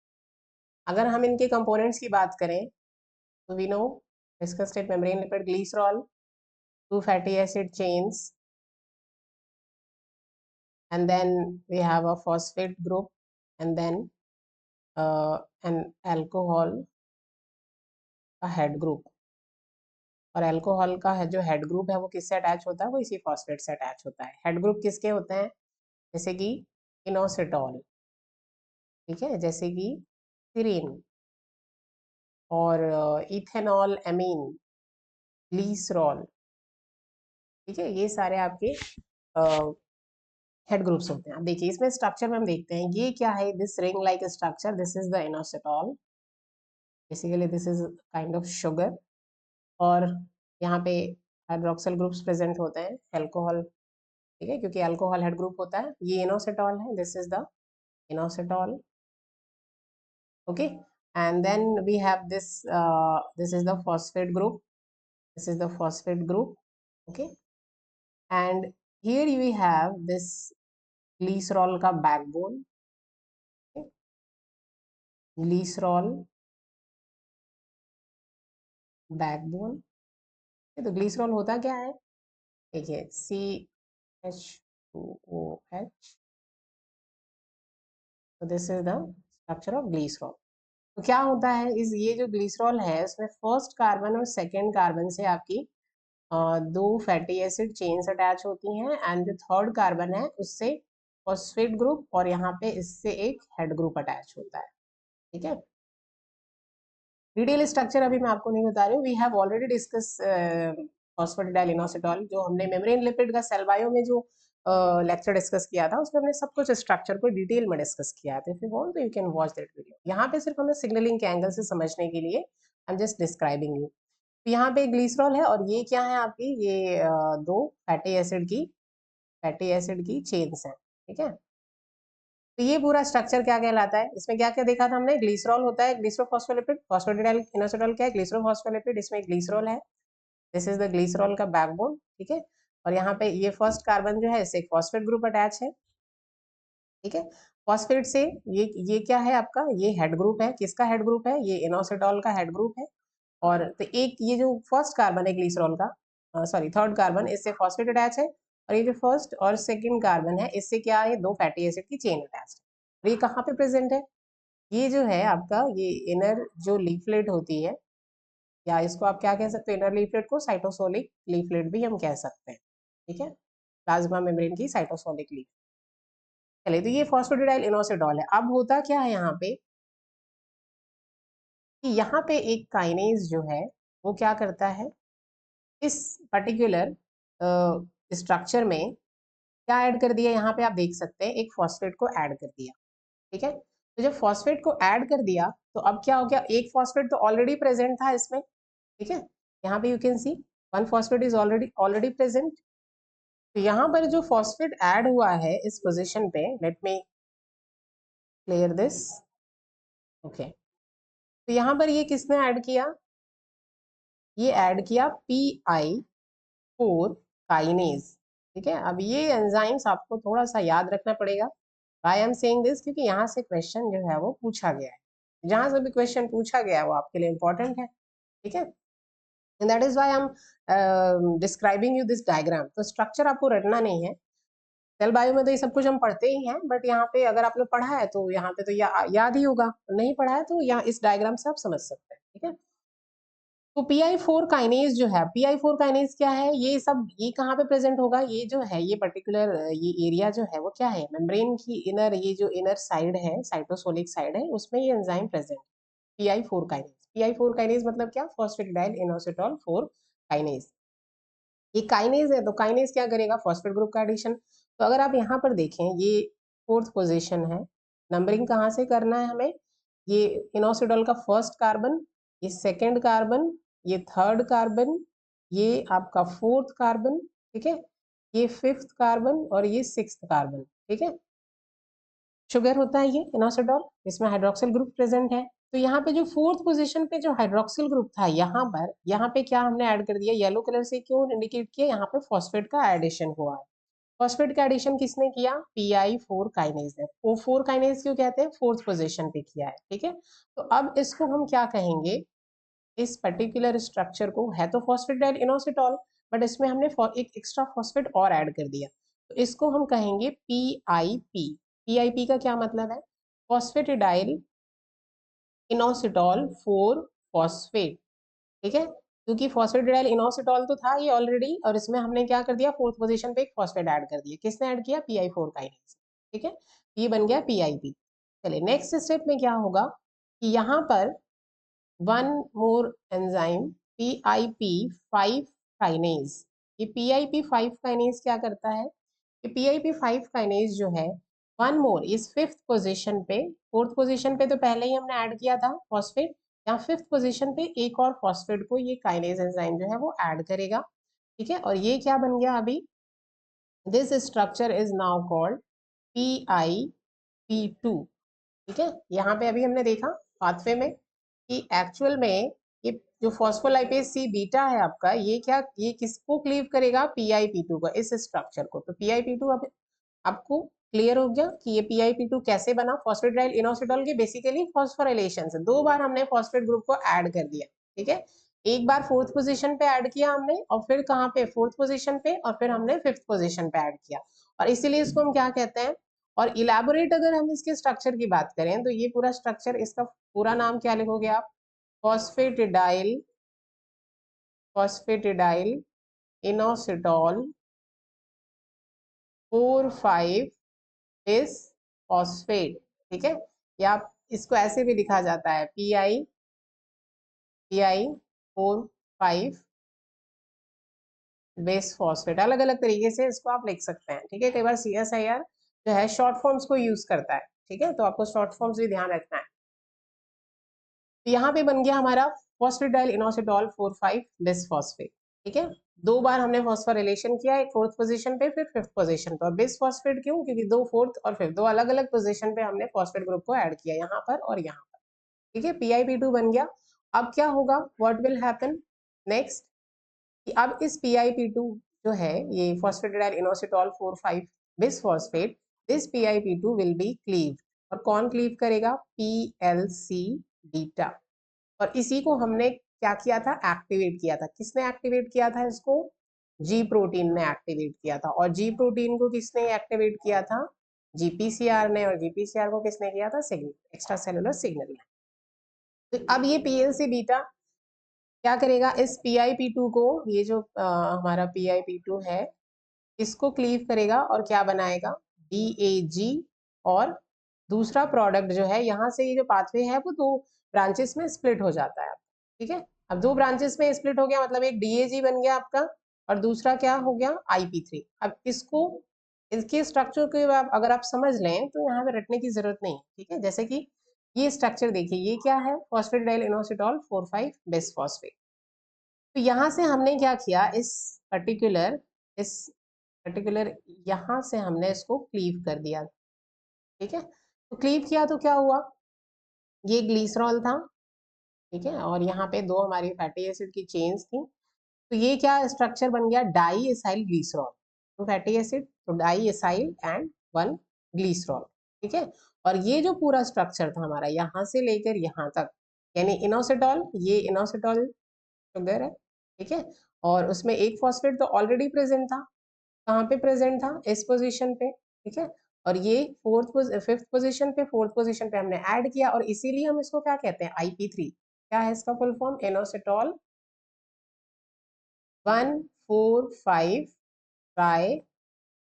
अगर हम इनके कंपोनेंट्स की बात करें तो we know discussed it, membrane lipid glycerol, two fatty acid chains, and then we have a phosphate group, and then an alcohol का हेड ग्रुप. और अल्कोहल का है जो हेड ग्रुप है वो किससे अटैच होता है? वो इसी फॉस्फेट से अटैच होता है. हेड ग्रुप किसके होते हैं? जैसे कि इनोसिटॉल, ठीक है, जैसे कि सिरीन और इथेनॉल एमीन, ग्लीसरॉल. ठीक है, ये सारे आपके हेड ग्रुप्स होते हैं. अब देखिए इसमें स्ट्रक्चर में हम देखते हैं ये क्या है. This ring like structure, this is the inositol. Basically this is kind of sugar. और यहाँ पे हाइड्रोक्सिल ग्रुप्स प्रेजेंट होते हैं, अल्कोहल. ठीक है, क्योंकि अल्कोहल हेड ग्रुप होता है. ये इनोसिटॉल है, this is the inositol. Okay, and then we have this this is the phosphate group, this is the phosphate group. Okay, and here we have this glycerol का backbone. Okay? glycerol backbone. तो glycerol होता क्या है? देखिए CH2OH. तो this is the structure of glycerol. तो क्या होता है इस ये जो ग्लिसरॉल है उसमें फर्स्ट कार्बन और सेकेंड कार्बन से आपकी दो फैटी एसिड चेन्स अटैच होती हैं, एंड जो थर्ड कार्बन है उससे फॉस्फेट ग्रुप, और यहाँ पे इससे एक हेड ग्रुप अटैच होता है. ठीक है, डिटेल स्ट्रक्चर अभी मैं आपको नहीं बता रही हूँ. We have already discuss phosphatidyl inositol, जो हमने मेम्ब्रेन लिपिड का सेल बायो में जो लेक्चर डिस्कस किया था उसमें हमने सब कुछ स्ट्रक्चर को डिटेल में डिस्कस किया था. इफ यू वांट तो you can watch that video. यहाँ पे सिर्फ हमें सिग्नलिंग के एंगल से समझने के लिए I am just describing you. तो यहाँ पे ग्लिसरॉल है और ये क्या है आपकी? ये दो फैटी एसिड की चेन्स हैं. ठीक है, तो ये पूरा स्ट्रक्चर क्या कहलाता है? इसमें क्या क्या देखा था हमने? ग्लिसरॉल होता है ग्लिसरोफॉस्फोलिपिड. फॉस्फेटिडाइल इनोसिटॉल क्या है? ग्लिसरोफॉस्फोलिपिड. इसमें ग्लिसरॉल है, दिस इज द ग्लिसरॉल का बैकबोन. ठीक है, और यहाँ पे ये फर्स्ट कार्बन जो है इससे एक फॉस्फेट ग्रुप अटैच है. ठीक है, फॉस्फेट से ये क्या है आपका? ये हेड ग्रुप है. किसका हेड ग्रुप है? ये इनोसिटॉल का हेड ग्रुप है. और तो एक ये जो फर्स्ट कार्बन है ग्लिसरॉल का, सॉरी थर्ड कार्बन, इससे फॉस्फेट अटैच है. और ये जो फर्स्ट और सेकंड कार्बन है इससे क्या है? दो फैटी एसिड की चेन अटैच है. ये कहाँ पे प्रेजेंट है? ये जो है आपका ये इनर जो लीफलेट होती है, या इसको आप क्या कह सकते हो? इनर लीफलेट को साइटोसोलिक लीफलेट भी हम कह सकते हैं. ठीक है, प्लाज्मा मेम्ब्रेन की साइटोसोलिक लीफ. चलिए, तो ये फॉस्फेटिडाइल इनोसिटॉल है. अब होता क्या है यहाँ पे कि यहाँ पे एक काइनेज जो है वो क्या करता है? इस पर्टिकुलर स्ट्रक्चर में क्या ऐड कर दिया? यहाँ पे आप देख सकते हैं एक फॉस्फेट को ऐड कर दिया. ठीक है, तो जब फॉस्फेट को ऐड कर दिया तो अब क्या हो गया? एक फॉस्फेट तो ऑलरेडी प्रेजेंट था इसमें. ठीक है, यहाँ पे you can see one phosphate is already already present. तो यहाँ पर जो फॉस्फेट ऐड हुआ है इस पोजीशन पे, let me clear this. Okay, तो यहाँ पर ये किसने ऐड किया? ये ऐड किया PI4 काइनेज. ठीक है, अब ये एंजाइम्स आपको थोड़ा सा याद रखना पड़ेगा. Why I am saying this, क्योंकि यहाँ से क्वेश्चन जो है वो पूछा गया है, जहां से भी क्वेश्चन पूछा गया है वो आपके लिए इंपॉर्टेंट है, ठीक है। And that is why I am describing you this diagram. तो स्ट्रक्चर आपको रटना नहीं है, सेल बायो में तो ये सब कुछ हम पढ़ते ही हैं, बट यहाँ पे अगर आपने पढ़ा है तो यहाँ पे तो याद ही होगा, नहीं पढ़ा है तो यहाँ इस डायग्राम से आप समझ सकते हैं, ठीक है। तो PI4 काइनेज जो है, PI4 काइनेज क्या है, ये सब ये कहाँ पे प्रेजेंट होगा, ये जो है ये पर्टिकुलर ये एरिया जो है वो क्या है, मेम्ब्रेन की इनर, ये जो इनर साइड है, साइटोसोलिक साइड है, उसमें ये enzyme present, PI4 kinase. PI4 kinase मतलब क्या, फॉस्फेटिडाइल इनोसिटोल 4 काइनेज। ये काइनेज है, तो काइनेज क्या करेगा, फॉस्फेट ग्रुप का एडिशन। तो अगर आप यहाँ पर देखें, ये फोर्थ पोजीशन है, नंबरिंग कहाँ से करना है हमें, ये इनोसिडोल का फर्स्ट कार्बन, ये सेकेंड कार्बन, ये थर्ड कार्बन, ये आपका फोर्थ कार्बन, ठीक है, ये फिफ्थ कार्बन और ये सिक्स्थ कार्बन, ठीक है। शुगर होता है ये इनोसिडोल, इसमें हाइड्रोक्सिल ग्रुप प्रेजेंट है। तो यहाँ पे जो फोर्थ पोजीशन पे जो हाइड्रोक्सिल ग्रुप था, यहाँ पे क्या हमने ऐड कर दिया, येलो कलर से क्यों इंडिकेट किया, यहाँ पे फॉस्फेट का एडिशन हुआ है। फॉस्फेट का एडिशन किसने किया, PI4 काइनेज ने। वो 4 काइनेज क्यों कहते हैं, फोर्थ पोजीशन पे किया है, ठीक है। तो अब इसको हम क्या कहेंगे, इस पर्टिकुलर स्ट्रक्चर को, है तो फॉस्फेटिडाइल इनोसिटोल, बट इसमें हमने एक एक्स्ट्रा फॉस्फेट और ऐड कर दिया, तो इसको हम कहेंगे PIP। PIP का क्या मतलब है, फॉस्फेटिडाइल इनोसिटोल 4 फॉस्फेट, ठीक है। क्योंकि फॉस्फेटिडाइल इनोसिटोल तो था ये ऑलरेडी, और इसमें हमने क्या कर दिया, फोर्थ पोजीशन पे एक फॉस्फेट ऐड कर दिया, किसने ऐड किया, PI4 काइनेज, ठीक है। ये बन गया PIP। चलिए नेक्स्ट स्टेप में क्या होगा कि यहाँ पर one more enzyme PIP5 kinase. ये PIP5 काइनेज क्या करता है, ये PIP5 काइनेज जो है, वन मोर इस फिफ्थ पोजीशन पे, फोर्थ पोजीशन पे तो पहले ही हमने ऐड किया था फॉस्फेट, यहाँ फिफ्थ पोजीशन पे एक और फॉस्फेट को ये काइनेज एंजाइम जो है वो ऐड करेगा, ठीक है। और ये क्या बन गया अभी, this structure is now called PIP2, ठीक है। यहाँ पे अभी हमने देखा पाथवे में कि एक्चुअल में ये जो फॉस्फोलाइपेज सी बीटा है आपका, ये क्या, ये किसको क्लीव करेगा, PIP2 को, इस स्ट्रक्चर को। तो PIP2 अब आपको क्लियर हो गया कि ये PIP2 कैसे बना, फॉस्फेटिडाइल इनोसिटोल के बेसिकली फॉस्फोराइलेशन से दो बार हमने फॉस्फेट ग्रुप को ऐड कर दिया, ठीक है। एक बार फोर्थ पोजीशन पे ऐड किया हमने, और फिर कहाँ पे, फोर्थ पोजीशन पे, और फिर हमने फिफ्थ पोजीशन पे ऐड किया, और इसीलिए इसको हम क्या कहते हैं। और इलेबोरेट अगर हम इसके स्ट्रक्चर की बात करें, तो ये पूरा स्ट्रक्चर, इसका पूरा नाम क्या लिखोगे आप, फॉस्फेटिडाइल फॉस्फेटिडाइल इनोसिटोल 4,5 इस फॉस्फेट, ठीक है। या इसको ऐसे भी लिखा जाता है PI4,5 बेस फॉस्फेट, अलग अलग तरीके से इसको आप लिख सकते हैं, ठीक है। कई बार CSIR जो है शॉर्ट फॉर्म्स को यूज करता है, ठीक है, तो आपको शॉर्ट फॉर्म्स भी ध्यान रखना है। तो यहाँ पे बन गया हमारा फॉस्फेटिडाइल इनोसिटोल 4,5 बेस फॉस्फेट, ठीक है। दो बार हमने फॉस्फोरिलेशन किया, एक फोर्थ पोजीशन पे, फिर फिफ्थ पोजीशन पे। और बेस फॉस्फेट क्यों, क्योंकि दो फोर्थ और फिफ्थ, दो अलग अलग पोजीशन पे हमने फॉस्फेट ग्रुप को ऐड किया, यहाँ पर और यहाँ पर, ठीक है। PIP2 बन गया। अब क्या होगा, व्हाट विल हैपन नेक्स्ट, कि अब इस PIP2 जो है, ये phosphatidyl inositol 4,5 bis phosphate, this PIP2 will be cleave. और कौन क्लीव करेगा, PLC बीटा। और इसी को हमने क्या किया था, एक्टिवेट किया था, किसने एक्टिवेट किया था इसको, जी प्रोटीन ने एक्टिवेट किया था। और जी प्रोटीन को किसने एक्टिवेट किया था, GPCR ने। और GPCR को किसने किया था, सिग्नल, एक्स्ट्रा सेलुलर सिग्नल। तो अब ये PLC बीटा क्या करेगा, इस PIP2 को, ये जो हमारा PIP2 है, इसको क्लीव करेगा और क्या बनाएगा, DAG। और दूसरा प्रोडक्ट जो है, यहाँ से ये जो पाथवे है वो दो ब्रांचेस में स्प्लिट हो जाता है, ठीक है। अब दो ब्रांचेस में स्प्लिट हो गया, मतलब एक DAG बन गया आपका, और दूसरा क्या हो गया, IP3। अब इसको, इसके स्ट्रक्चर को अगर आप समझ लें तो यहाँ पे रटने की जरूरत नहीं, ठीक है। जैसे कि ये स्ट्रक्चर देखिए, ये क्या है, फॉस्फेटिडाइल इनोसिटोल 4,5 बेस फॉस्फेट। तो यहाँ से हमने क्या किया, इस पर्टिकुलर यहाँ से हमने इसको क्लीव कर दिया, ठीक है। तो क्लीव किया तो क्या हुआ, ये ग्लीसरॉल था, ठीक है, और यहाँ पे दो हमारी फैटी एसिड की चेन्स थी। तो ये क्या स्ट्रक्चर बन गया, डाई एसाइल ग्लीसरॉल। तो फैटी एसिड, तो die acyl and one glycerol, ठीक है। और ये जो पूरा स्ट्रक्चर था हमारा यहाँ से लेकर यहाँ तक, यानी इनोसिटॉल, ये इनोसिटॉल शुगर है, ठीक है। और उसमें एक फॉस्फेट तो ऑलरेडी प्रेजेंट था, कहाँ पे प्रेजेंट था, इस पोजीशन पे, ठीक है। और ये फिफ्थ पोजीशन पे, फोर्थ पोजीशन पे हमने ऐड किया, और इसीलिए हम इसको क्या कहते हैं, IP3। क्या है इसका full form, inositol 1,4,5 try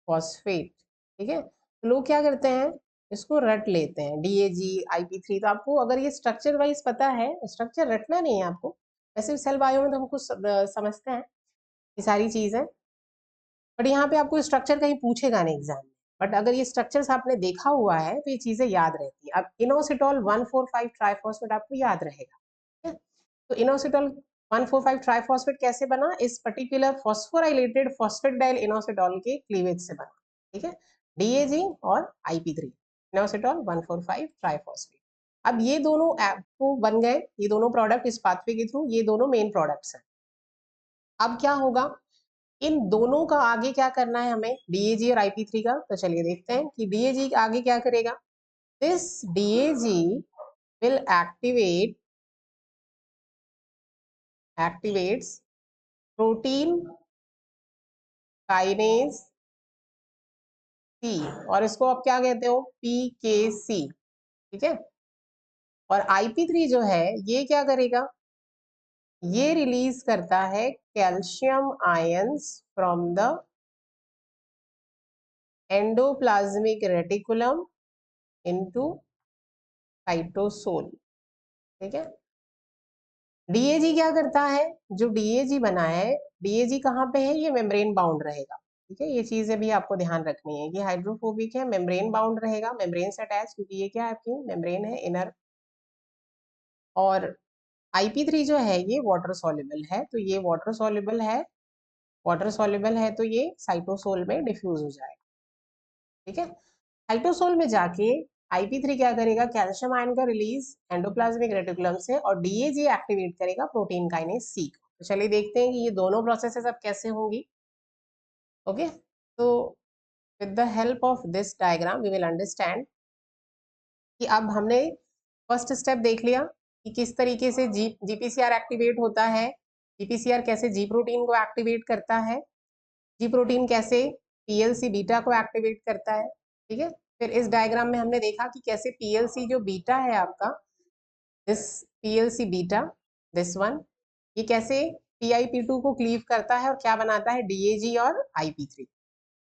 phosphate, ठीक है। तो लोग क्या करते हैं, इसको रट लेते हैं DAG IP3। तो आपको अगर ये स्ट्रक्चर वाइज पता है, स्ट्रक्चर रटना नहीं है आपको, वैसे सेल बायो में तो हम कुछ समझते हैं ये सारी चीजें, बट यहाँ पे आपको स्ट्रक्चर कहीं पूछेगा नहीं एग्जाम में। बट अगर ये स्ट्रक्चर्स आपने देखा हुआ है तो ये चीजें याद रहती है। अब इनोसिटॉल 1,4,5 ट्राइफॉस्फेट आपको याद रहेगा, ठीक है। तो इनोसिटॉल 1,4,5 ट्राइफॉस्फेट कैसे बना, इस पर्टिकुलर फॉस्फोराइलेटेड फॉस्फेटडाइल इनोसिटॉल के क्लीवेज से बना, ठीक है। DAG और IP3, इनोसिटॉल 1,4,5 ट्राइफॉस्फेट। अब ये दोनों आपको बन गए, ये दोनों प्रोडक्ट इस पाथवे के थ्रू, ये दोनों मेन प्रोडक्ट्स हैं। अब क्या होगा, इन दोनों का आगे क्या करना है हमें, DAG और IP3 का। तो चलिए देखते हैं कि DAG आगे क्या करेगा। This DAG will activates protein kinase C, और इसको आप क्या कहते हो, PKC, ठीक है। और IP3 जो है ये क्या करेगा, ये रिलीज करता है calcium ions from the endoplasmic reticulum into cytosol, ठीक है। DAG क्या करता है, जो DAG बना है, DAG कहाँ पे है, ये मेम्ब्रेन बाउंड रहेगा, ठीक है। ये चीजें भी आपको ध्यान रखनी है, ये हाइड्रोफोबिक है, मेम्ब्रेन बाउंड रहेगा, मेम्ब्रेन से अटैच, क्योंकि ये क्या है आपकी मेम्ब्रेन है इनर। और IP3 जो है ये वाटर सॉल्युबल है, तो ये वाटर सॉल्युबल है, वाटर सॉल्युबल है तो ये साइटोसोल में डिफ्यूज हो जाएगा, ठीक है। साइटोसोल में जाके IP3 क्या करेगा, कैल्शियम आयन का रिलीज एंडोप्लाज्मिक रेटिकुलम से, और DAG एक्टिवेट करेगा प्रोटीन काइनेज C को। तो चलिए देखते हैं कि ये दोनों प्रोसेसेस अब कैसे होंगी। ओके, तो with the help of this diagram we will understand कि अब हमने फर्स्ट स्टेप देख लिया कि किस तरीके से GPCR एक्टिवेट होता है, GPCR कैसे G प्रोटीन को एक्टिवेट करता है, G प्रोटीन कैसे PLC बीटा को एक्टिवेट करता है, ठीक है। फिर इस डायग्राम में हमने देखा कि कैसे PLC जो बीटा है आपका, this PLC beta, this one, ये कैसे PIP2 को क्लीव करता है और क्या बनाता है, DAG और IP3।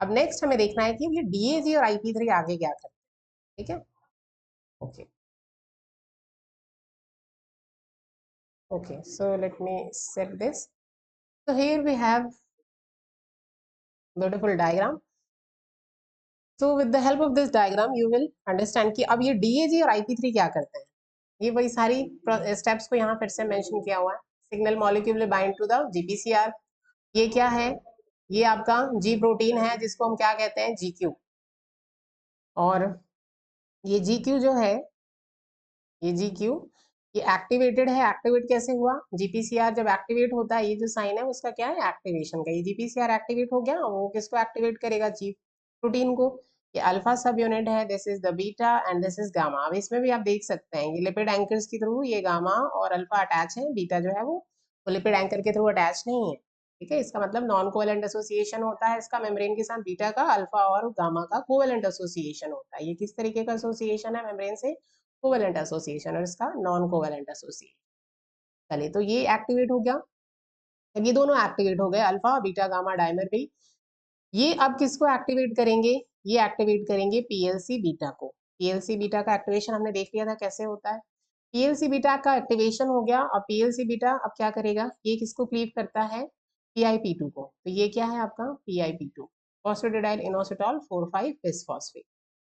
अब नेक्स्ट हमें देखना है कि ये DAG और IP3 आगे क्या करते हैं, ठीक है। Okay okay, so let me set this. So here we have beautiful diagram. So with the help of this diagram you will understand कि अब ये DAG और IP3 क्या करते हैं। ये वही सारी स्टेप्स को यहाँ फिर से मेंशन किया हुआ है। Signal molecule bind to the GPCR, ये क्या है, ये आपका G प्रोटीन है जिसको हम क्या कहते हैं, GQ। और ये GQ जो है, ये GQ ये एक्टिवेटेड है। एक्टिवेट कैसे हुआ, GPCR जब एक्टिवेट होता है, ये जो साइन है उसका क्या है, एक्टिवेशन का। ये GPCR एक्टिवेट हो गया, वो किसको एक्टिवेट करेगा, G प्रोटीन को। ये अल्फा सब यूनिट है, this is the beta and this is gamma. अब इसमें भी आप देख सकते हैं ये लिपिड एंकर्स के थ्रू ये गामा और अल्फा अटैच है, बीटा जो है वो लिपिड एंकर के थ्रू अटैच नहीं है, ठीक है। इसका मतलब नॉन कोवेलेंट एसोसिएशन होता है इसका मेम्ब्रेन के साथ, बीटा का अल्फा और गामा का कोवेलेंट एसोसिएशन होता है। ये किस तरीके का एसोसिएशन है, मेम्ब्रेन से कोवेलेंट एसोसिएशन, और इसका नॉन कोवेलेंट एसोसिएशन। चलिए, तो ये एक्टिवेट हो गया, ये दोनों एक्टिवेट हो गए, अल्फा बीटा गामा डायमर भी। ये अब किसको एक्टिवेट करेंगे, ये एक्टिवेट करेंगे PLC बीटा को। PLC बीटा का एक्टिवेशन हमने देख लिया था कैसे होता है। PLC बीटा का एक्टिवेशन हो गया, अब PLC बीटा अब क्या करेगा, ये किसको क्लीव करता है, PIP2 को। तो ये क्या है आपका PIP2, फॉस्फेटिडाइल इनोसिटॉल 4,5 बिसफॉस्फेट।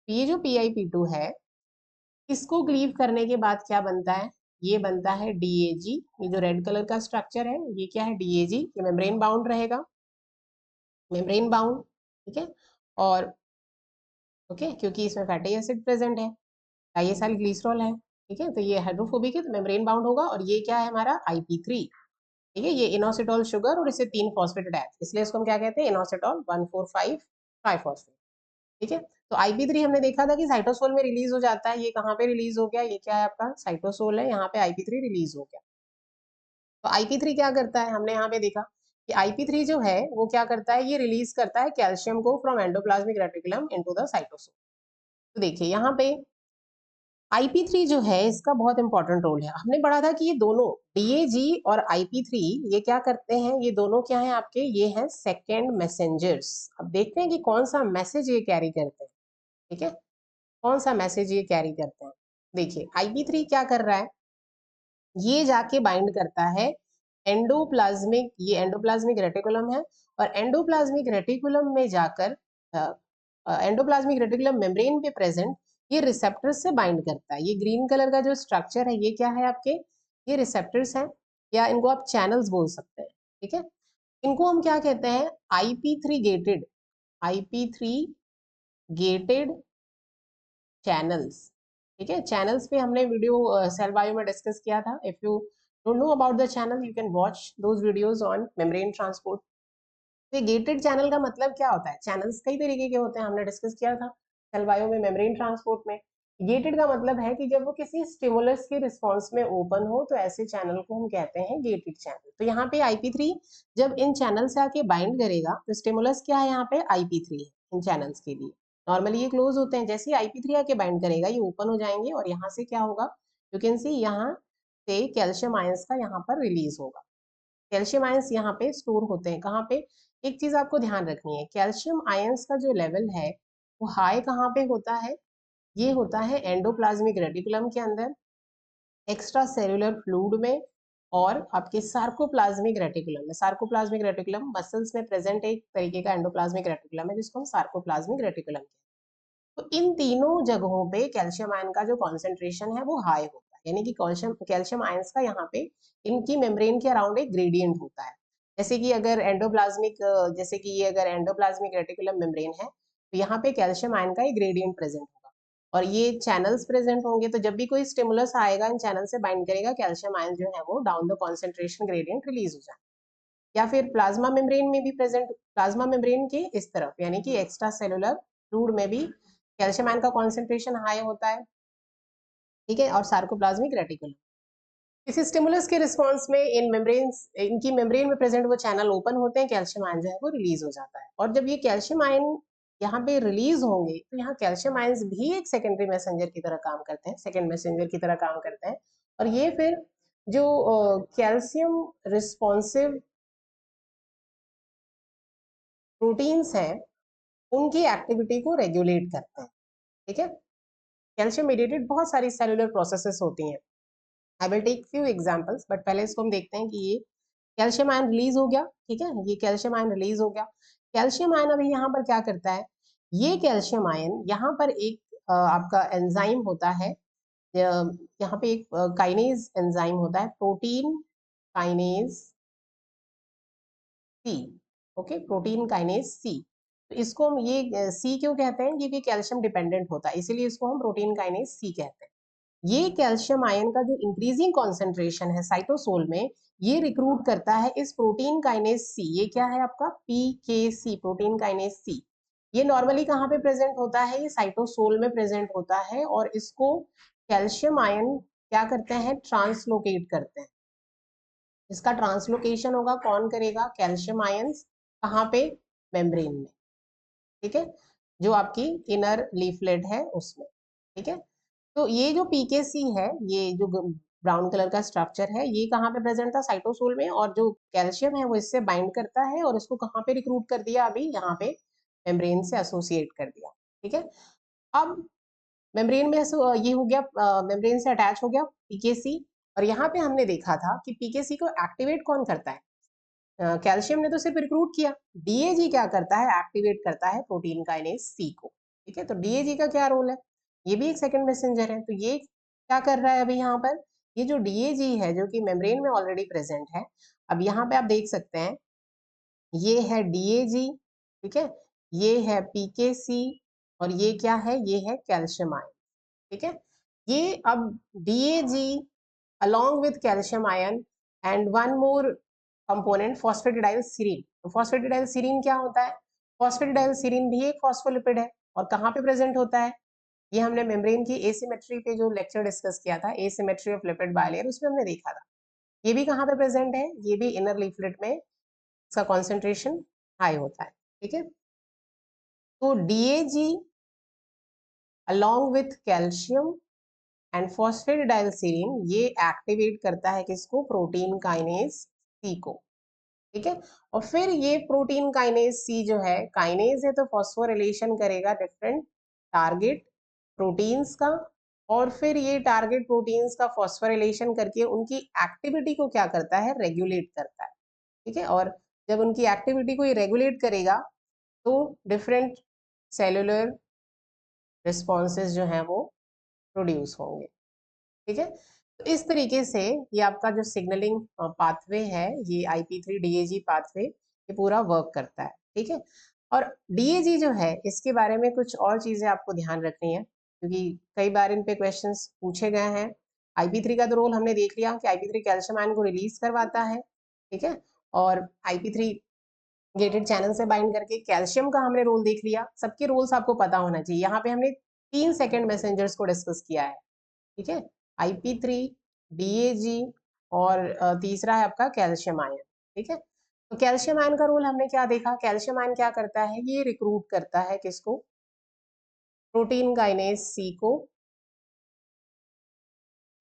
ये जो PIP2 है, इसको क्लीव करने के बाद क्या बनता है, ये बनता है DAG। ये जो रेड कलर का स्ट्रक्चर है ये क्या है, DAG। ये मेम्ब्रेन बाउंड रहेगा, मेम्ब्रेन बाउंड, ठीक है। और ओके, क्योंकि इसमें फैटी एसिड प्रेजेंट है, डाइएसाइल ग्लिसरॉल है, ठीक है। तो ये हाइड्रोफोबिक है तो मेम्ब्रेन बाउंड होगा, और ये क्या है हमारा IP3, ठीक है। ये इनोसिटॉल शुगर और इसे 3 फॉस्फेट अटैच, इसलिए इसको हम क्या कहते हैं, इनोसिटॉल 1,4,5 ट्राइफॉस्फेट, ठीक है। तो IP3 हमने देखा था कि साइटोसोल में रिलीज हो जाता है। ये कहाँ पे रिलीज हो गया, ये क्या है आपका साइटोसोल है, यहाँ पे IP3 रिलीज हो गया। तो IP3 क्या करता है, हमने यहाँ पे देखा कि IP3 जो है वो क्या करता है, ये रिलीज करता है कैल्शियम को from endoplasmic reticulum into the cytosol. तो देखिए यहाँ पे IP3 जो है इसका बहुत इंपॉर्टेंट रोल है। हमने पढ़ा था कि ये दोनों DAG और IP3 ये क्या करते हैं, ये दोनों क्या हैं आपके, ये हैं सेकेंड मैसेंजर्स। अब देखते हैं कि कौन सा मैसेज ये कैरी करते हैं। ठीक है, कौन सा मैसेज ये कैरी करते हैं। देखिए IP3 क्या कर रहा है, ये जाके बाइंड करता है एंडोप्लाज्मिक, ये एंडोप्लाज्मिक रेटिकुलम है, और एंडोप्लाज्मिक रेटिकुलम में जाकर एंडोप्लाज्मिक रेटिकुलम मेम्ब्रेन पे प्रेजेंट ये रिसेप्टर्स से बाइंड करता है। ये ग्रीन कलर का जो स्ट्रक्चर है ये क्या है आपके, ये रिसेप्टर्स हैं, या इनको आप चैनल्स बोल सकते हैं। ठीक है, इनको हम क्या कहते हैं, IP3 gated, IP3 gated channels. ठीक है, चैनल्स पे हमने वीडियो सेल बायो में डिस्कस किया था। If you don't know about the channel you can watch those videos on membrane transport. तो गेटेड चैनल का मतलब क्या होता है, चैनल्स कई तरीके के होते हैं, हमने डिस्कस किया था सेल बायो में मेम्ब्रेन ट्रांसपोर्ट में। गेटेड का मतलब है कि जब वो किसी स्टिमुलस के रिस्पॉन्स में ओपन हो तो ऐसे चैनल को हम कहते हैं गेटेड चैनल। तो यहाँ पे IP3 जब इन चैनल से आके बाइंड करेगा तो स्टिमुलस क्या है, यहाँ पे IP3 है इन चैनल्स के लिए। नॉर्मली ये क्लोज होते हैं, जैसे ही IP3 आके बाइंड करेगा ये ओपन हो जाएंगे, और यहाँ से क्या होगा, यू कैन सी यहाँ से कैल्शियम आयंस का यहाँ पर रिलीज होगा। कैल्शियम आयंस यहाँ पे स्टोर होते हैं कहाँ पे, एक चीज आपको ध्यान रखनी है, कैल्शियम आयंस का जो लेवल है वो हाई कहाँ पे होता है, ये होता है एंडोप्लाज्मिक रेटिकुलम के अंदर, एक्स्ट्रा सेल्यूलर फ्लूइड में, और आपके सार्कोप्लाज्मिक रेटिकुलम में। सार्कोप्लाज्मिक रेटिकुलम मसल्स में प्रेजेंट एक तरीके का एंडोप्लाज्मिक रेटिकुलम है जिसको हम सार्कोप्लाज्मिक रेटिकुलम कहते हैं। तो इन तीनों जगहों पे कैल्शियम आयन का जो कॉन्सेंट्रेशन है वो हाई होता है, यानी कि कैल्शियम कैल्शियम आयंस का यहाँ पे इनकी मेम्ब्रेन के अराउंड एक ग्रेडियंट होता है। जैसे कि अगर एंडोप्लाज्मिक, जैसे कि ये अगर एंडोप्लाज्मिक रेटिकुलम मेम्ब्रेन है तो यहाँ पे कैल्शियम आयन का एक ग्रेडियंट प्रेजेंट होगा, और ये चैनल्स प्रेजेंट होंगे, तो जब भी कोई स्टिमुलस आएगा इन चैनल से बाइंड करेगा, कैल्शियम आयन जो है वो down the concentration gradient release हो जाए। या फिर प्लाज्मा मेम्ब्रेन में भी प्रेजेंट, प्लाज्मा मेम्ब्रेन के इस तरफ यानी कि एक्स्ट्रा सेलुलर फ्लूइड में भी कैल्शियम आयन का कॉन्सेंट्रेशन हाई होता है। ठीक है, और सार्कोप्लाज्मिक रेटिकुलम, इस स्टिमुलस के रिस्पॉन्स में इन मेम्ब्रेन्स, इनकी मेम्ब्रेन में प्रेजेंट वो चैनल ओपन होते हैं, कैल्शियम आयन जो है वो रिलीज हो जाता है। और जब ये कैल्शियम आयन यहाँ पे रिलीज होंगे तो यहाँ कैल्शियम आयंस भी एक सेकेंडरी मैसेंजर की तरह काम करते हैं, सेकेंड मैसेंजर की तरह काम करते हैं, और ये फिर जो कैल्शियम रिस्पॉन्सिव प्रोटीन्स हैं उनकी एक्टिविटी को रेगुलेट करते हैं। ठीक है, कैल्शियम मेडिएटेड बहुत सारी सेलुलर प्रोसेसेस होती हैं। I will take few examples, but पहले इसको हम देखते हैं कि ये कैल्शियम आयन रिलीज हो गया। ठीक है, ये कैल्शियम आयन रिलीज हो गया। कैल्शियम आयन अभी यहाँ पर क्या करता है, ये कैल्शियम आयन यहाँ पर एक आपका एंजाइम होता है, यहाँ पे एक काइनेज एंजाइम होता है, protein kinase C. Okay, protein kinase C. तो इसको हम ये सी क्यों कहते हैं, क्योंकि कैल्शियम डिपेंडेंट होता है, इसीलिए इसको हम प्रोटीन काइनेज सी कहते हैं। ये कैल्शियम आयन का जो इंक्रीजिंग कॉन्सेंट्रेशन है साइटोसोल में, ये रिक्रूट करता है इस प्रोटीन काइनेज सी। ये क्या है आपका PKC, प्रोटीन काइनेज सी। ये नॉर्मली कहाँ पे प्रेजेंट होता है, ये साइटोसोल में प्रेजेंट होता है, और इसको कैल्शियम आयन क्या करते हैं, ट्रांसलोकेट करते हैं। इसका ट्रांसलोकेशन होगा, कौन करेगा, कैल्शियम आयंस, कहाँ पे, मेम्ब्रेन में। ठीक है, जो आपकी इनर लीफलेट है उसमें। ठीक है, तो ये जो PKC है, ये जो ब्राउन कलर का स्ट्रक्चर है, ये कहाँ पे प्रेजेंट था, साइटोसोल में, और जो कैल्शियम है वो इससे बाइंड करता है और इसको कहाँ पे रिक्रूट कर दिया, अभी यहाँ पे मेम्ब्रेन से एसोसिएट कर दिया। ठीक है, अब मेम्ब्रेन में ये हो गया, मेम्ब्रेन से अटैच हो गया PKC, और यहाँ पे हमने देखा था कि PKC को एक्टिवेट कौन करता है, कैल्शियम ने तो सिर्फ रिक्रूट किया, DAG क्या करता है, एक्टिवेट करता है प्रोटीन काइनेज सी को। ठीक है, तो DAG का क्या रोल है, ये भी एक सेकंड मैसेंजर है, तो ये क्या कर रहा है अभी यहाँ पर, ये जो DAG है जो कि मेम्ब्रेन में ऑलरेडी प्रेजेंट है, अब यहाँ पे आप देख सकते हैं ये है DAG। ठीक है, ये है PKC, और ये क्या है, ये है कैल्शियम आयन। ठीक है, ये अब DAG along with calcium ion and one more component phosphatidylserine। तो phosphatidylserine क्या होता है, phosphatidylserine भी एक फॉस्फोलिपिड है, और कहाँ पे प्रेजेंट होता है, ये हमने मेम्ब्रेन की एसिमेट्री पे जो लेक्चर डिस्कस किया था, एसिमेट्री ऑफ लिपिड बायलेयर, उसमें हमने देखा था। ये भी कहाँ पे प्रेजेंट है, ये भी इनर लीफलेट में, इसका कॉन्सेंट्रेशन हाई होता है। ठीक है, तो DAG along with calcium and phosphatidylserine ये एक्टिवेट करता है किसको, प्रोटीन काइनेज सी को। ठीक है, और फिर ये प्रोटीन काइनेज सी जो है, काइनेज है तो फॉस्फोरिलेशन करेगा डिफरेंट टारगेट प्रोटीन्स का, और फिर ये टारगेट प्रोटीन्स का फॉस्फोरिलेशन करके उनकी एक्टिविटी को क्या करता है, रेगुलेट करता है। ठीक है, और जब उनकी एक्टिविटी को ये रेगुलेट करेगा तो डिफरेंट सेलुलर रिस्पॉन्सेज जो हैं वो प्रोड्यूस होंगे। ठीक है, तो इस तरीके से ये आपका जो सिग्नलिंग पाथवे है, ये IP3 DAG पाथवे, ये पूरा वर्क करता है। ठीक है, और DAG जो है इसके बारे में कुछ और चीजें आपको ध्यान रखनी है, क्योंकि कई बार इन पे क्वेश्चंस पूछे गए हैं। IP3 का तो रोल हमने देख लिया कि IP3 कैल्शियम आयन को रिलीज करवाता है। ठीक है, और IP3 गेटेड चैनल से बाइंड करके कैल्शियम का हमने रोल देख लिया। सबके रोल्स आपको पता होना चाहिए। यहाँ पे हमने 3 सेकेंड मैसेंजर्स को डिस्कस किया है। ठीक है, IP3, DAG और तीसरा है आपका कैल्शियम आयन। ठीक है, तो कैल्शियम आयन का रोल हमने क्या देखा, कैल्शियम आयन क्या करता है, ये रिक्रूट करता है किसको, प्रोटीन काइनेज सी को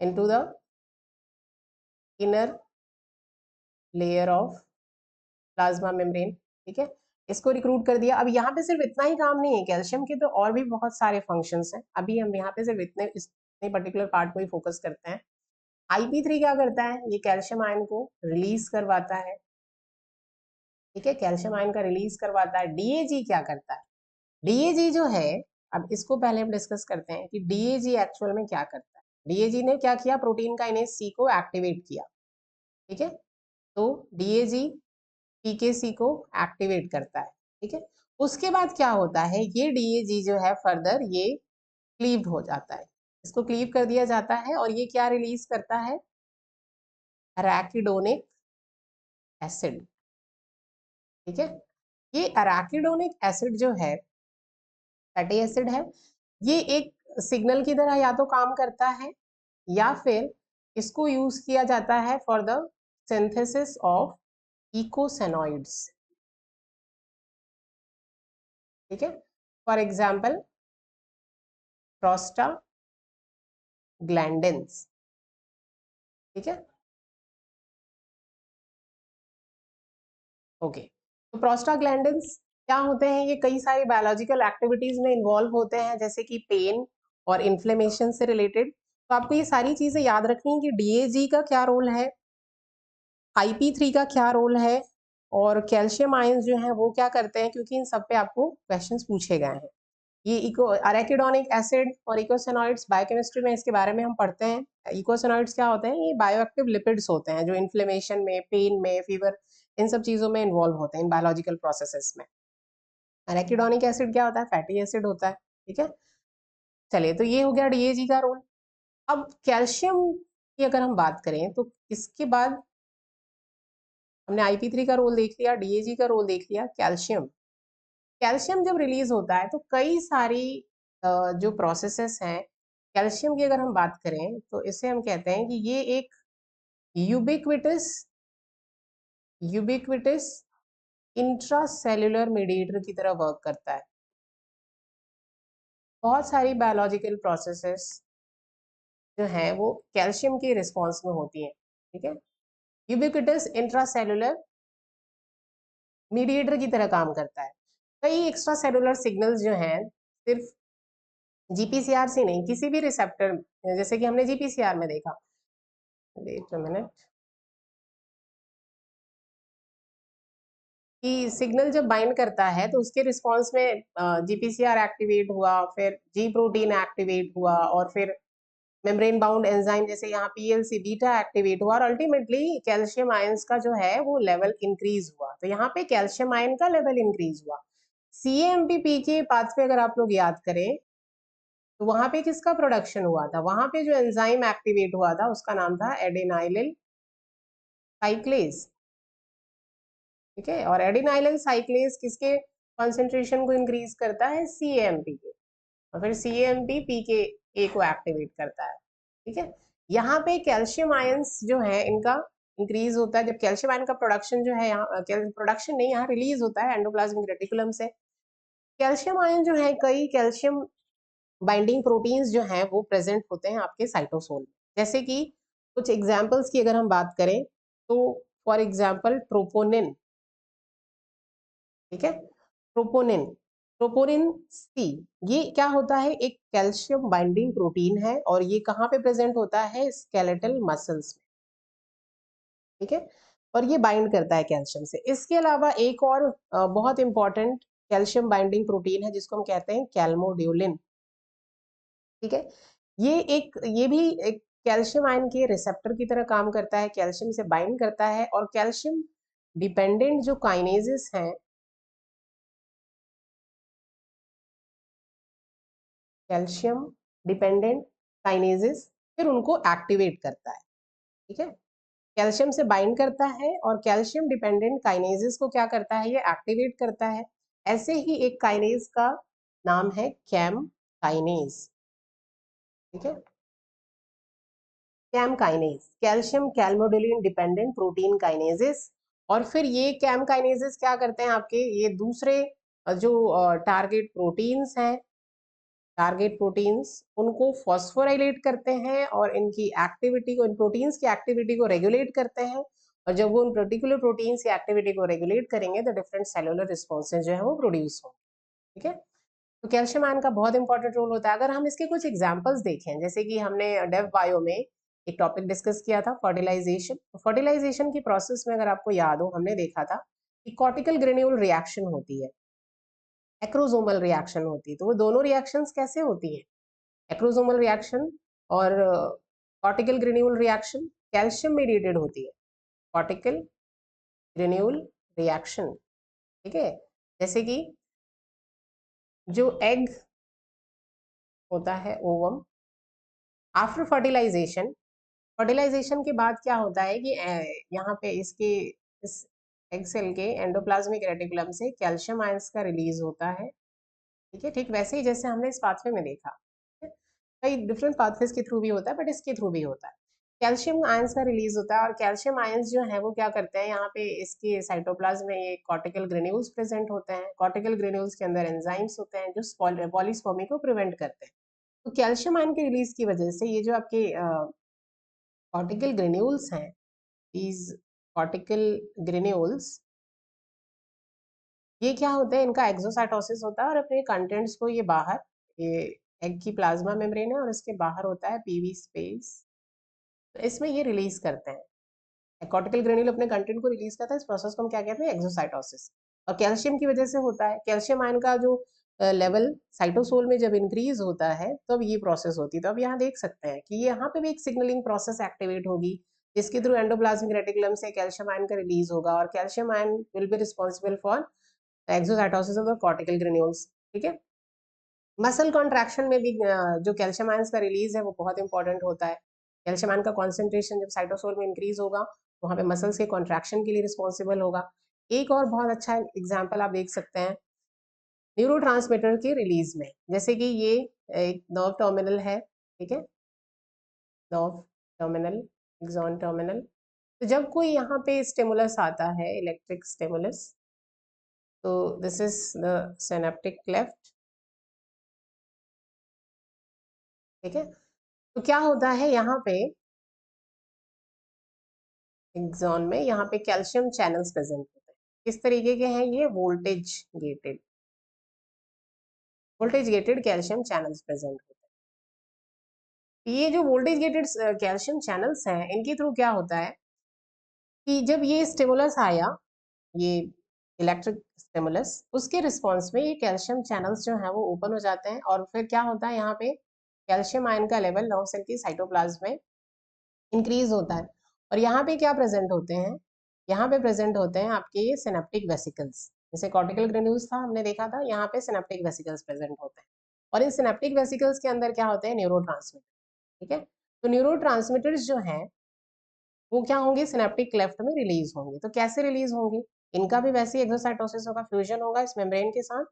into the inner layer of plasma membrane. ठीक है, इसको रिक्रूट कर दिया। अब यहाँ पे सिर्फ इतना ही काम नहीं है कैल्शियम के, तो और भी बहुत सारे फंक्शंस हैं। अभी हम यहाँ पे सिर्फ इतने पर्टिकुलर पार्ट को ही फोकस करते हैं। IP3 क्या करता है, ये कैल्शियम आयन को रिलीज करवाता है। ठीक है, कैल्शियम आयन का रिलीज करवाता है। DAG क्या करता है, DAG जो है, अब इसको पहले हम डिस्कस करते हैं कि DAG एक्चुअल में क्या करता है। DAG ने क्या किया, प्रोटीन काइनेज सी को एक्टिवेट किया। ठीक है, तो DAG PKC को एक्टिवेट करता है। ठीक है, उसके बाद क्या होता है, ये DAG जो है फर्दर ये क्लीव्ड हो जाता है, इसको क्लीव कर दिया जाता है, और ये क्या रिलीज करता है, अराकिडोनिक एसिड। ठीक है, ये अराकिडोनिक एसिड जो है, फैटी एसिड है, ये एक सिग्नल की तरह या तो काम करता है, या फिर इसको यूज किया जाता है फॉर द सिंथेसिस ऑफ इकोसेनॉइड्स। ठीक है, फॉर एग्जाम्पल प्रोस्टाग्लैंडिन्स। ठीक है, ओके, तो प्रोस्टाग्लैंडिन्स क्या होते हैं, ये कई सारी बायोलॉजिकल एक्टिविटीज में इन्वॉल्व होते हैं, जैसे कि पेन और इन्फ्लेमेशन से रिलेटेड। तो आपको ये सारी चीजें याद रखनी है कि DAG का क्या रोल है, IP3 का क्या रोल है, और कैल्शियम आयंस जो हैं वो क्या करते हैं, क्योंकि इन सब पे आपको क्वेश्चंस पूछे गए हैं। ये इको अरेकिडोनिक एसिड और इकोसेनॉइड्स, बायोकेमिस्ट्री में इसके बारे में हम पढ़ते हैं। इकोसेनॉइड्स क्या होते हैं, ये बायोएक्टिव लिपिड्स होते हैं जो इन्फ्लेमेशन में, पेन में, फीवर, इन सब चीजों में इन्वॉल्व होते हैं इन बायोलॉजिकल प्रोसेसेस में। अरेकिडोनिक एसिड क्या होता है, फैटी एसिड होता है। ठीक है, चलिए, तो ये हो गया DAG का रोल। अब कैल्शियम की अगर हम बात करें तो इसके बाद हमने IP3 का रोल देख लिया, DAG का रोल देख लिया। कैल्शियम, कैल्शियम जब रिलीज होता है तो कई सारी जो प्रोसेसेस हैं कैल्शियम की, अगर हम बात करें तो इसे हम कहते हैं कि ये एक यूबिक्विटस यूबिक्विटस इंट्रासेल्युलर मीडिएटर की तरह वर्क करता है। बहुत सारी बायोलॉजिकल प्रोसेसेस जो हैं वो कैल्शियम के रिस्पॉन्स में होती हैं। ठीक है, यूबिक्विटस इंट्रासेल्युलर मीडिएटर की तरह काम करता है। कई एक्स्ट्रा सेलुलर सिग्नल्स जो हैं, सिर्फ GPCR से नहीं, किसी भी रिसेप्टर, जैसे कि हमने GPCR में देखा, वेट अ मिनट, कि सिग्नल जब बाइंड करता है तो उसके रिस्पॉन्स में GPCR एक्टिवेट हुआ, फिर G प्रोटीन एक्टिवेट हुआ, और फिर मेम्ब्रेन बाउंड एंजाइम जैसे यहाँ PLC बीटा एक्टिवेट हुआ, और अल्टीमेटली कैल्शियम आयंस का जो है वो लेवल इंक्रीज हुआ। तो यहाँ पे कैल्शियम आयन का लेवल इंक्रीज हुआ। CAMP के पाथवे अगर आप लोग याद करें तो वहां पे किसका प्रोडक्शन हुआ था, वहां पे जो एंजाइम एक्टिवेट हुआ था उसका नाम था एडेनाइलिल साइक्लेज। ठीक है, और एडेनाइलिल साइक्लेज किसके कॉन्सेंट्रेशन को इंक्रीज करता है CAMP के, और फिर CAMP PKA को एक्टिवेट करता है। ठीक है, यहाँ पे कैल्शियम आयंस जो है इनका इंक्रीज होता है। जब कैल्शियम आयन का प्रोडक्शन जो है यहाँ, प्रोडक्शन नहीं, यहाँ रिलीज होता है एंडोप्लाज्मिक रेटिकुलम से। कैल्शियम आयन जो है, कई कैल्शियम बाइंडिंग प्रोटीन्स जो हैं वो प्रेजेंट होते हैं आपके साइटोसोल में। जैसे कि कुछ एग्जांपल्स की अगर हम बात करें तो फॉर एग्जांपल ट्रोपोनिन, ठीक है, ट्रोपोनिन, ट्रोपोनिन सी, ये क्या होता है, एक कैल्शियम बाइंडिंग प्रोटीन है और ये कहाँ पे प्रेजेंट होता है, स्केलेटल मसल्स में। ठीक है, और ये बाइंड करता है कैल्शियम से। इसके अलावा एक और बहुत इंपॉर्टेंट कैल्शियम बाइंडिंग प्रोटीन है जिसको हम कहते हैं कैल्मोड्यूलिन। ठीक है, ये भी एक कैल्शियम आयन के रिसेप्टर की तरह काम करता है, कैल्शियम से बाइंड करता है। और कैल्शियम डिपेंडेंट जो काइनेजेस हैं, कैल्शियम डिपेंडेंट काइनेजेस, फिर उनको एक्टिवेट करता है। ठीक है, कैल्शियम से बाइंड करता है और कैल्शियम डिपेंडेंट काइनेजेस को क्या करता है, ये एक्टिवेट करता है। ऐसे ही एक काइनेज का नाम है कैम काइनेज। ठीक है, CaM kinase, calcium calmodulin dependent protein kinases. और फिर ये कैम काइनेजेस क्या करते हैं आपके, ये दूसरे जो टारगेट प्रोटीन्स हैं, टारगेट प्रोटीन्स, उनको फॉस्फोराइलेट करते हैं और इनकी एक्टिविटी को, इन प्रोटीन्स की एक्टिविटी को रेगुलेट करते हैं। और जब वो उन पर्टिकुलर प्रोटीन्स की एक्टिविटी को रेगुलेट करेंगे तो डिफरेंट सेलुलर रिस्पॉन्सेज जो है वो प्रोड्यूस होंगे। ठीक है, तो कैल्शियम आयन का बहुत इंपॉर्टेंट रोल होता है। अगर हम इसके कुछ एग्जांपल्स देखें, जैसे कि हमने डेव बायो में एक टॉपिक डिस्कस किया था, फर्टिलाइजेशन। फर्टिलाइजेशन की प्रोसेस में अगर आपको याद हो, हमने देखा था कि कॉर्टिकल ग्रेन्यूल रिएक्शन होती है, एक्रोसोमल रिएक्शन होती है। तो वो दोनों रिएक्शंस कैसे होती हैं, एक्रोसोमल रिएक्शन और cortical granule reaction calcium mediated होती है, कॉर्टिकल ग्रेन्यूल रिएक्शन। ठीक है, जैसे कि जो एग होता है, ओवम, आफ्टर फर्टिलाइजेशन, फर्टिलाइजेशन के बाद क्या होता है कि यहाँ पे इसके, इस एग सेल के एंडोप्लाज्मिक रेटिकुलम से कैल्शियम आयंस का रिलीज होता है। ठीक है, ठीक वैसे ही जैसे हमने इस पाथवे में देखा, कई डिफरेंट पाथवेज के थ्रू भी होता है बट इसके थ्रू भी होता है। कैल्शियम आयंस का रिलीज होता है और कैल्शियम आयंस जो है वो क्या करते हैं, यहाँ पे इसके साइटोप्लाज्म में ये कॉर्टिकल ग्रेन्यूल्स प्रेजेंट होते हैं। कॉर्टिकल ग्रेन्यूल्स के अंदर एंजाइम्स होते हैं जो पॉलीस्पर्मी को प्रिवेंट करते हैं। तो कैल्शियम आयन के रिलीज की वजह से ये जो आपके कॉर्टिकल ग्रेन्यूल्स हैं, these cortical granules, ये क्या होते हैं, इनका एक्सोसाइटोसिस होता है और अपने कंटेंट्स को ये बाहर, ये एग की प्लाज्मा मेम्ब्रेन है और इसके बाहर होता है पीवी स्पेस, तो इसमें ये रिलीज करते हैं। कॉर्टिकल ग्रेन्यूल अपने कंटेंट को रिलीज करता है, इस प्रोसेस को हम क्या कहते हैं, एक्सोसाइटोसिस। और कैल्शियम की वजह से होता है, कैल्शियम आयन का जो लेवल साइटोसोल में जब इंक्रीज होता है तब ये प्रोसेस होती है। तो अब यहाँ देख सकते हैं कि यहाँ पे भी एक सिग्नलिंग प्रोसेस एक्टिवेट होगी जिसके थ्रू एंडोप्लाज्मिक रेटिकुलम से कैल्शियम आयन का रिलीज होगा और calcium ion will be responsible for exocytosis of the cortical granules. ठीक है, मसल कॉन्ट्रैक्शन में भी जो कैल्शियम आयंस का रिलीज है वो बहुत इंपॉर्टेंट होता है। कैल्शियम आयन का कॉन्सेंट्रेशन जब साइटोसोल में इंक्रीज होगा वहां पे मसल्स के कॉन्ट्रैक्शन के लिए रिस्पॉन्सिबल होगा। एक और बहुत अच्छा एग्जाम्पल आप देख सकते हैं न्यूरोट्रांसमीटर के रिलीज में, जैसे कि ये एक नर्व टर्मिनल है, ठीक है, नर्व टर्मिनल, एक्सॉन टर्मिनल। तो जब कोई यहाँ पे स्टिमुलस आता है, इलेक्ट्रिक स्टिमुलस, तो this is the synaptic cleft. ठीक है, तो क्या होता है यहाँ पे एक्सॉन में, यहाँ पे कैल्शियम चैनल्स प्रेजेंट होते हैं। किस तरीके के हैं ये, voltage gated calcium channels present होते हैं। ये जो वोल्टेज गेटेड कैल्शियम चैनल्स हैं, इनके थ्रू क्या होता है कि जब ये स्टिमुलस आया, ये इलेक्ट्रिक स्टिमुलस, उसके रिस्पॉन्स में ये कैल्शियम चैनल्स जो हैं वो ओपन हो जाते हैं और फिर क्या होता है, यहाँ पे कैल्शियम आयन का लेवल नर्व सेल की साइटोप्लाज्म में इंक्रीज होता है। और यहाँ पे क्या प्रेजेंट होते हैं, यहाँ पे प्रेजेंट होते हैं आपके ये सिनेप्टिक वेसिकल्स। जैसे कॉर्टिकल ग्रेन्यूल्स था, हमने देखा था, यहाँ पे सिनेप्टिक वेसिकल्स प्रेजेंट होते हैं। और इन सिनेप्टिक वेसिकल्स के अंदर क्या होते हैं, न्यूरोट्रांसमीटर। ठीक है, तो न्यूरोट्रांसमीटर्स जो हैं वो क्या होंगे, सिनेप्टिक क्लेफ्ट में रिलीज होंगे। तो कैसे रिलीज होंगे, इनका भी वैसे ही एक्सोसाइटोसिस होगा, फ्यूजन होगा इस मेम्ब्रेन के साथ,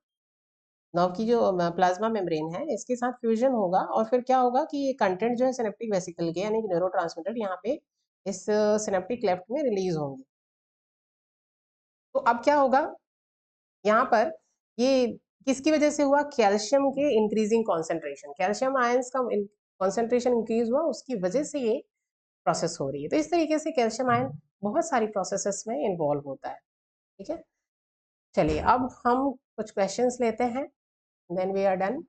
नर्व की जो प्लाज्मा मेम्ब्रेन है इसके साथ फ्यूजन होगा, और फिर क्या होगा कि ये कंटेंट जो है सिनेप्टिक वेसिकल के यानी कि न्यूरोट्रांसमीटर यहाँ पे इस सिनेप्टिक क्लेफ्ट में रिलीज होंगे। तो अब क्या होगा यहाँ पर, ये किसकी वजह से हुआ, कैल्शियम के इंक्रीजिंग कॉन्सेंट्रेशन, कैल्शियम आयंस का कॉन्सेंट्रेशन इंक्रीज हुआ, उसकी वजह से ये प्रोसेस हो रही है। तो इस तरीके से कैल्शियम आयन बहुत सारी प्रोसेसेस में इन्वॉल्व होता है। ठीक है, चलिए अब हम कुछ क्वेश्चंस लेते हैं, देन वी आर डन।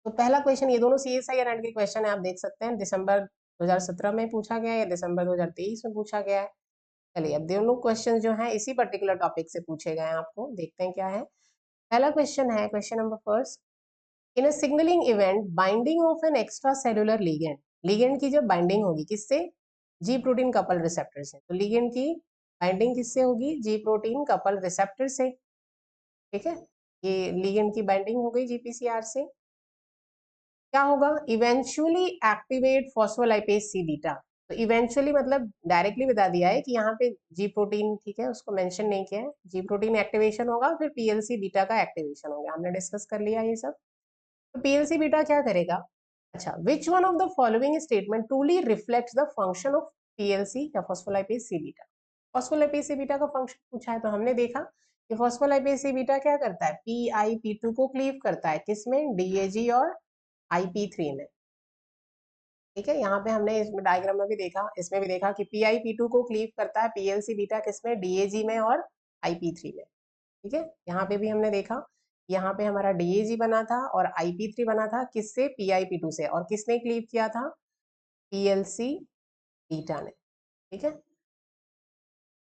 तो पहला क्वेश्चन, ये दोनों CSIR एंड के क्वेश्चन है, आप देख सकते हैं दिसंबर 2017 में पूछा गया है या दिसंबर 2023 में पूछा गया है। चलिए अब दोनों क्वेश्चन जो हैं इसी पर्टिकुलर टॉपिक से पूछे गए हैं, आपको देखते हैं क्या है। पहला क्वेश्चन है, question number first, in a signalling event binding of an extra cellular ligand, ligand की जब बाइंडिंग होगी किससे, जी प्रोटीन कपल रिसेप्टर से, तो लिगेंड की बाइंडिंग किससे होगी, जी प्रोटीन कपल रिसेप्टर से। ठीक है, ये लिगेंड की बाइंडिंग हो गई GPCR से। क्या होगा, eventually activate phospholipase C beta, तो इवेंचुअली मतलब डायरेक्टली बता दिया है कि यहाँ पे जी प्रोटीन, ठीक है, उसको मेंशन नहीं किया है, जी प्रोटीन एक्टिवेशन होगा, फिर PLC बीटा का एक्टिवेशन होगा, हमने डिस्कस कर लिया ये सब। तो PLC बीटा क्या करेगा, अच्छा, which one of the following statement truly reflects the function of PLC या phospholipase C beta. Phospholipase C beta का फंक्शन पूछा है, तो हमने देखा कि फॉस्फोलाइपेज सी बीटा क्या करता है, PIP2 को क्लीव करता है, किसमें, DAG और IP3 में। ठीक है, यहाँ पे हमने इसमें डायग्राम में भी देखा, इसमें भी देखा कि PIP2 को क्लीव करता है PLC बीटा किसमें, DAG में और IP3 में। ठीक है, यहाँ पे भी हमने देखा, यहाँ पे हमारा DAG बना था और IP3 बना था, किससे, PIP2 से, और किसने क्लीव किया था, PLC बीटा ने। ठीक है,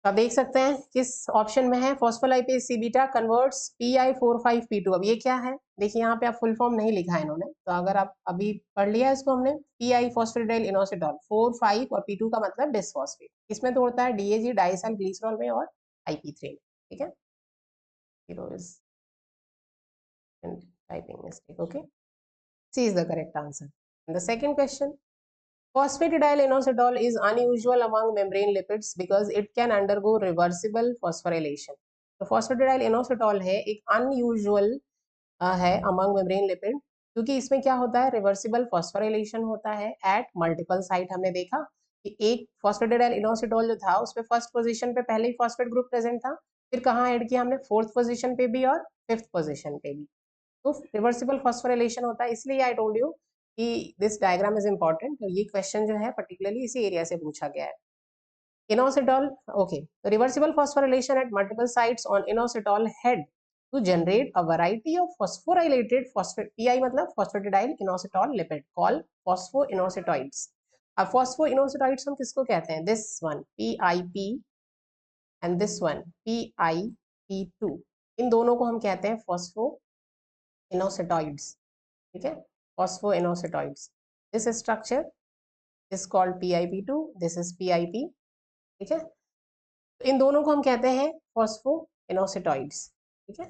तो आप देख सकते हैं किस ऑप्शन में है, phospholipase C beta converts PI45P2। अब ये क्या है, देखिए यहाँ पे आप फुल फॉर्म नहीं लिखा है इन्होंने, तो अगर आप अभी पढ़ लिया इसको हमने, PI फॉस्फेटिडाइल इनोसिटॉल 4, 5 और P2 का मतलब डिसफॉस्फेट, इसमें तो होता है DAG डाइसाइल ग्लिसरॉल में और IP3 में। ठीक है, zero is typing mistake, okay, C is the correct answer. And the second question, phosphatidyl inositol is unusual among membrane lipids because it can undergo reversible phosphorylation. तो phosphatidyl inositol है एक unusual है among membrane lipid, क्योंकि इसमें क्या होता है, reversible phosphorylation होता है एट मल्टीपल साइट। हमने देखा कि एक फॉस्फेटिडाइल इनोसिटोल जो था उसमें फर्स्ट पोजीशन पे पहले ही फॉस्फेट ग्रुप प्रेजेंट था, फिर कहाँ ऐड किया हमने, फोर्थ पोजीशन पे भी और फिफ्थ पोजीशन पे भी। तो रिवर्सिबल फॉस्फोराइलेशन होता है, इसलिए आई टोल्ड यू कि दिस डायग्राम इज इंपॉर्टेंट। तो ये क्वेश्चन जो है पर्टिकुलरली इसी एरिया से पूछा गया है। इनोसिटॉल, ओके, तो reversible phosphorylation at multiple sites on inositol head to generate a variety of phosphorylated phosphate, PI मतलब phosphatidyl inositol lipid called phosphoinositoids। अब phosphoinositoids हम किसको कहते हैं, this one PIP and this one PIP2, इन दोनों को हम कहते हैं phosphoinositoids। ठीक है, phosphoinositoids, this structure is called PIP2, this is PIP। ठीक है, तो इन दोनों को हम कहते हैं phosphoinositoids। ठीक है,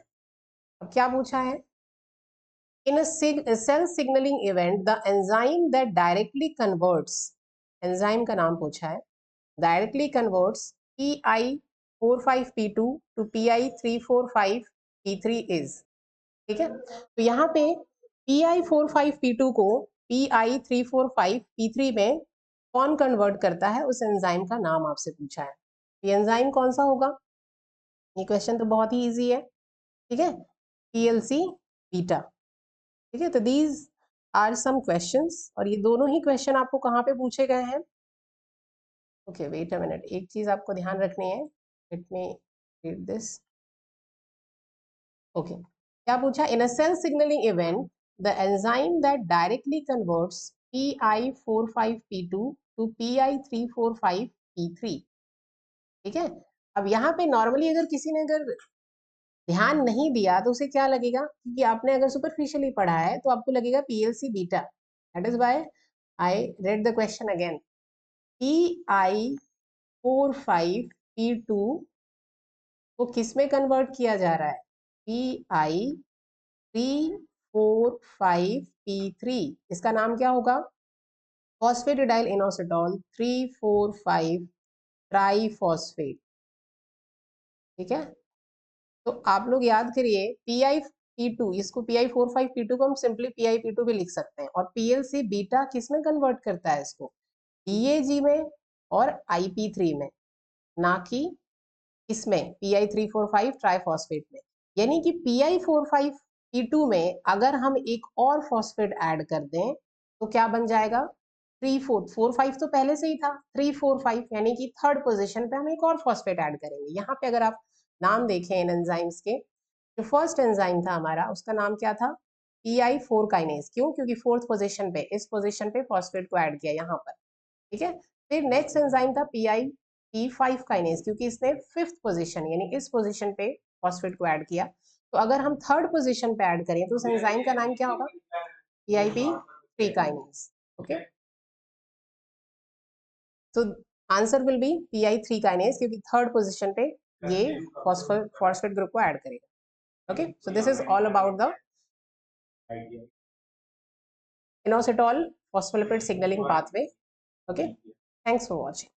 अब क्या पूछा है, in a cell signaling event the enzyme that directly converts, enzyme का नाम पूछा है, directly converts PI45P2 to PI345P3 is। ठीक है, तो यहाँ पे PI45P2 को PI345P3 में कौन कन्वर्ट करता है, उस एंजाइम का नाम आपसे पूछा है। ये एंजाइम कौन सा होगा, ये क्वेश्चन तो बहुत ही इजी है। ठीक है, PLC बीटा। ठीक है, तो दीज आर सम क्वेश्चंस, और ये दोनों ही क्वेश्चन आपको कहाँ पे पूछे गए हैं। ओके वेट अ मिनट, एक चीज आपको ध्यान रखनी है, let me read this. Okay, क्या पूछा, in a cell signalling event the enzyme that directly converts PI45P2 to PI345P3। ठीक है, अब यहाँ पे नॉर्मली अगर किसी ने अगर ध्यान नहीं दिया तो उसे क्या लगेगा, क्योंकि आपने अगर सुपरफिशियली पढ़ा है तो आपको लगेगा PLC beta, that is why I read the question again. PI45P2 को किस में कन्वर्ट किया जा रहा है, PI345P3, इसका नाम क्या होगा, फॉस्फेटिडाइल इनोसिटॉल 345 ट्राइफॉस्फेट। ठीक है, तो आप लोग याद करिए PI P2, इसको PI45P2 को हम सिंपली PI P2 भी लिख सकते हैं, और PLC बीटा किस में कन्वर्ट करता है इसको, EAG में और IP3 में, ना कि इसमें PI345 ट्राइफॉस्फेट में। यानी कि PI45P2 में अगर हम एक और फॉस्फेट ऐड कर दें तो क्या बन जाएगा, 3,4,4,5 तो पहले से ही था, 3,4,5 यानी कि थर्ड पोजीशन पे हम एक और फॉस्फेट ऐड करेंगे। यहाँ पे अगर आप नाम देखें इन एंजाइम्स के, जो फर्स्ट एंजाइम था हमारा उसका नाम क्या था, PI4 काइनेज। क्यों, क्योंकि फोर्थ पोजीशन पे, इस पोजीशन पे फॉस्फेट को ऐड किया यहाँ पर। ठीक है, फिर नेक्स्ट एंजाइम था PI P5 काइनेज, क्योंकि इसने फिफ्थ पोजीशन यानी इस पोजीशन पे फॉस्फेट को ऐड किया। तो अगर हम थर्ड पोजीशन पे ऐड करें तो उस एंजाइम का नाम क्या होगा, PIP3 काइनेज। ओके, तो answer will be PI3 kinase, क्योंकि थर्ड पोजीशन पे ये फॉस्फेट ग्रुप को ऐड करेगा। Okay, so this is all about the inositol phospholipid signaling pathway. Okay, thanks for watching.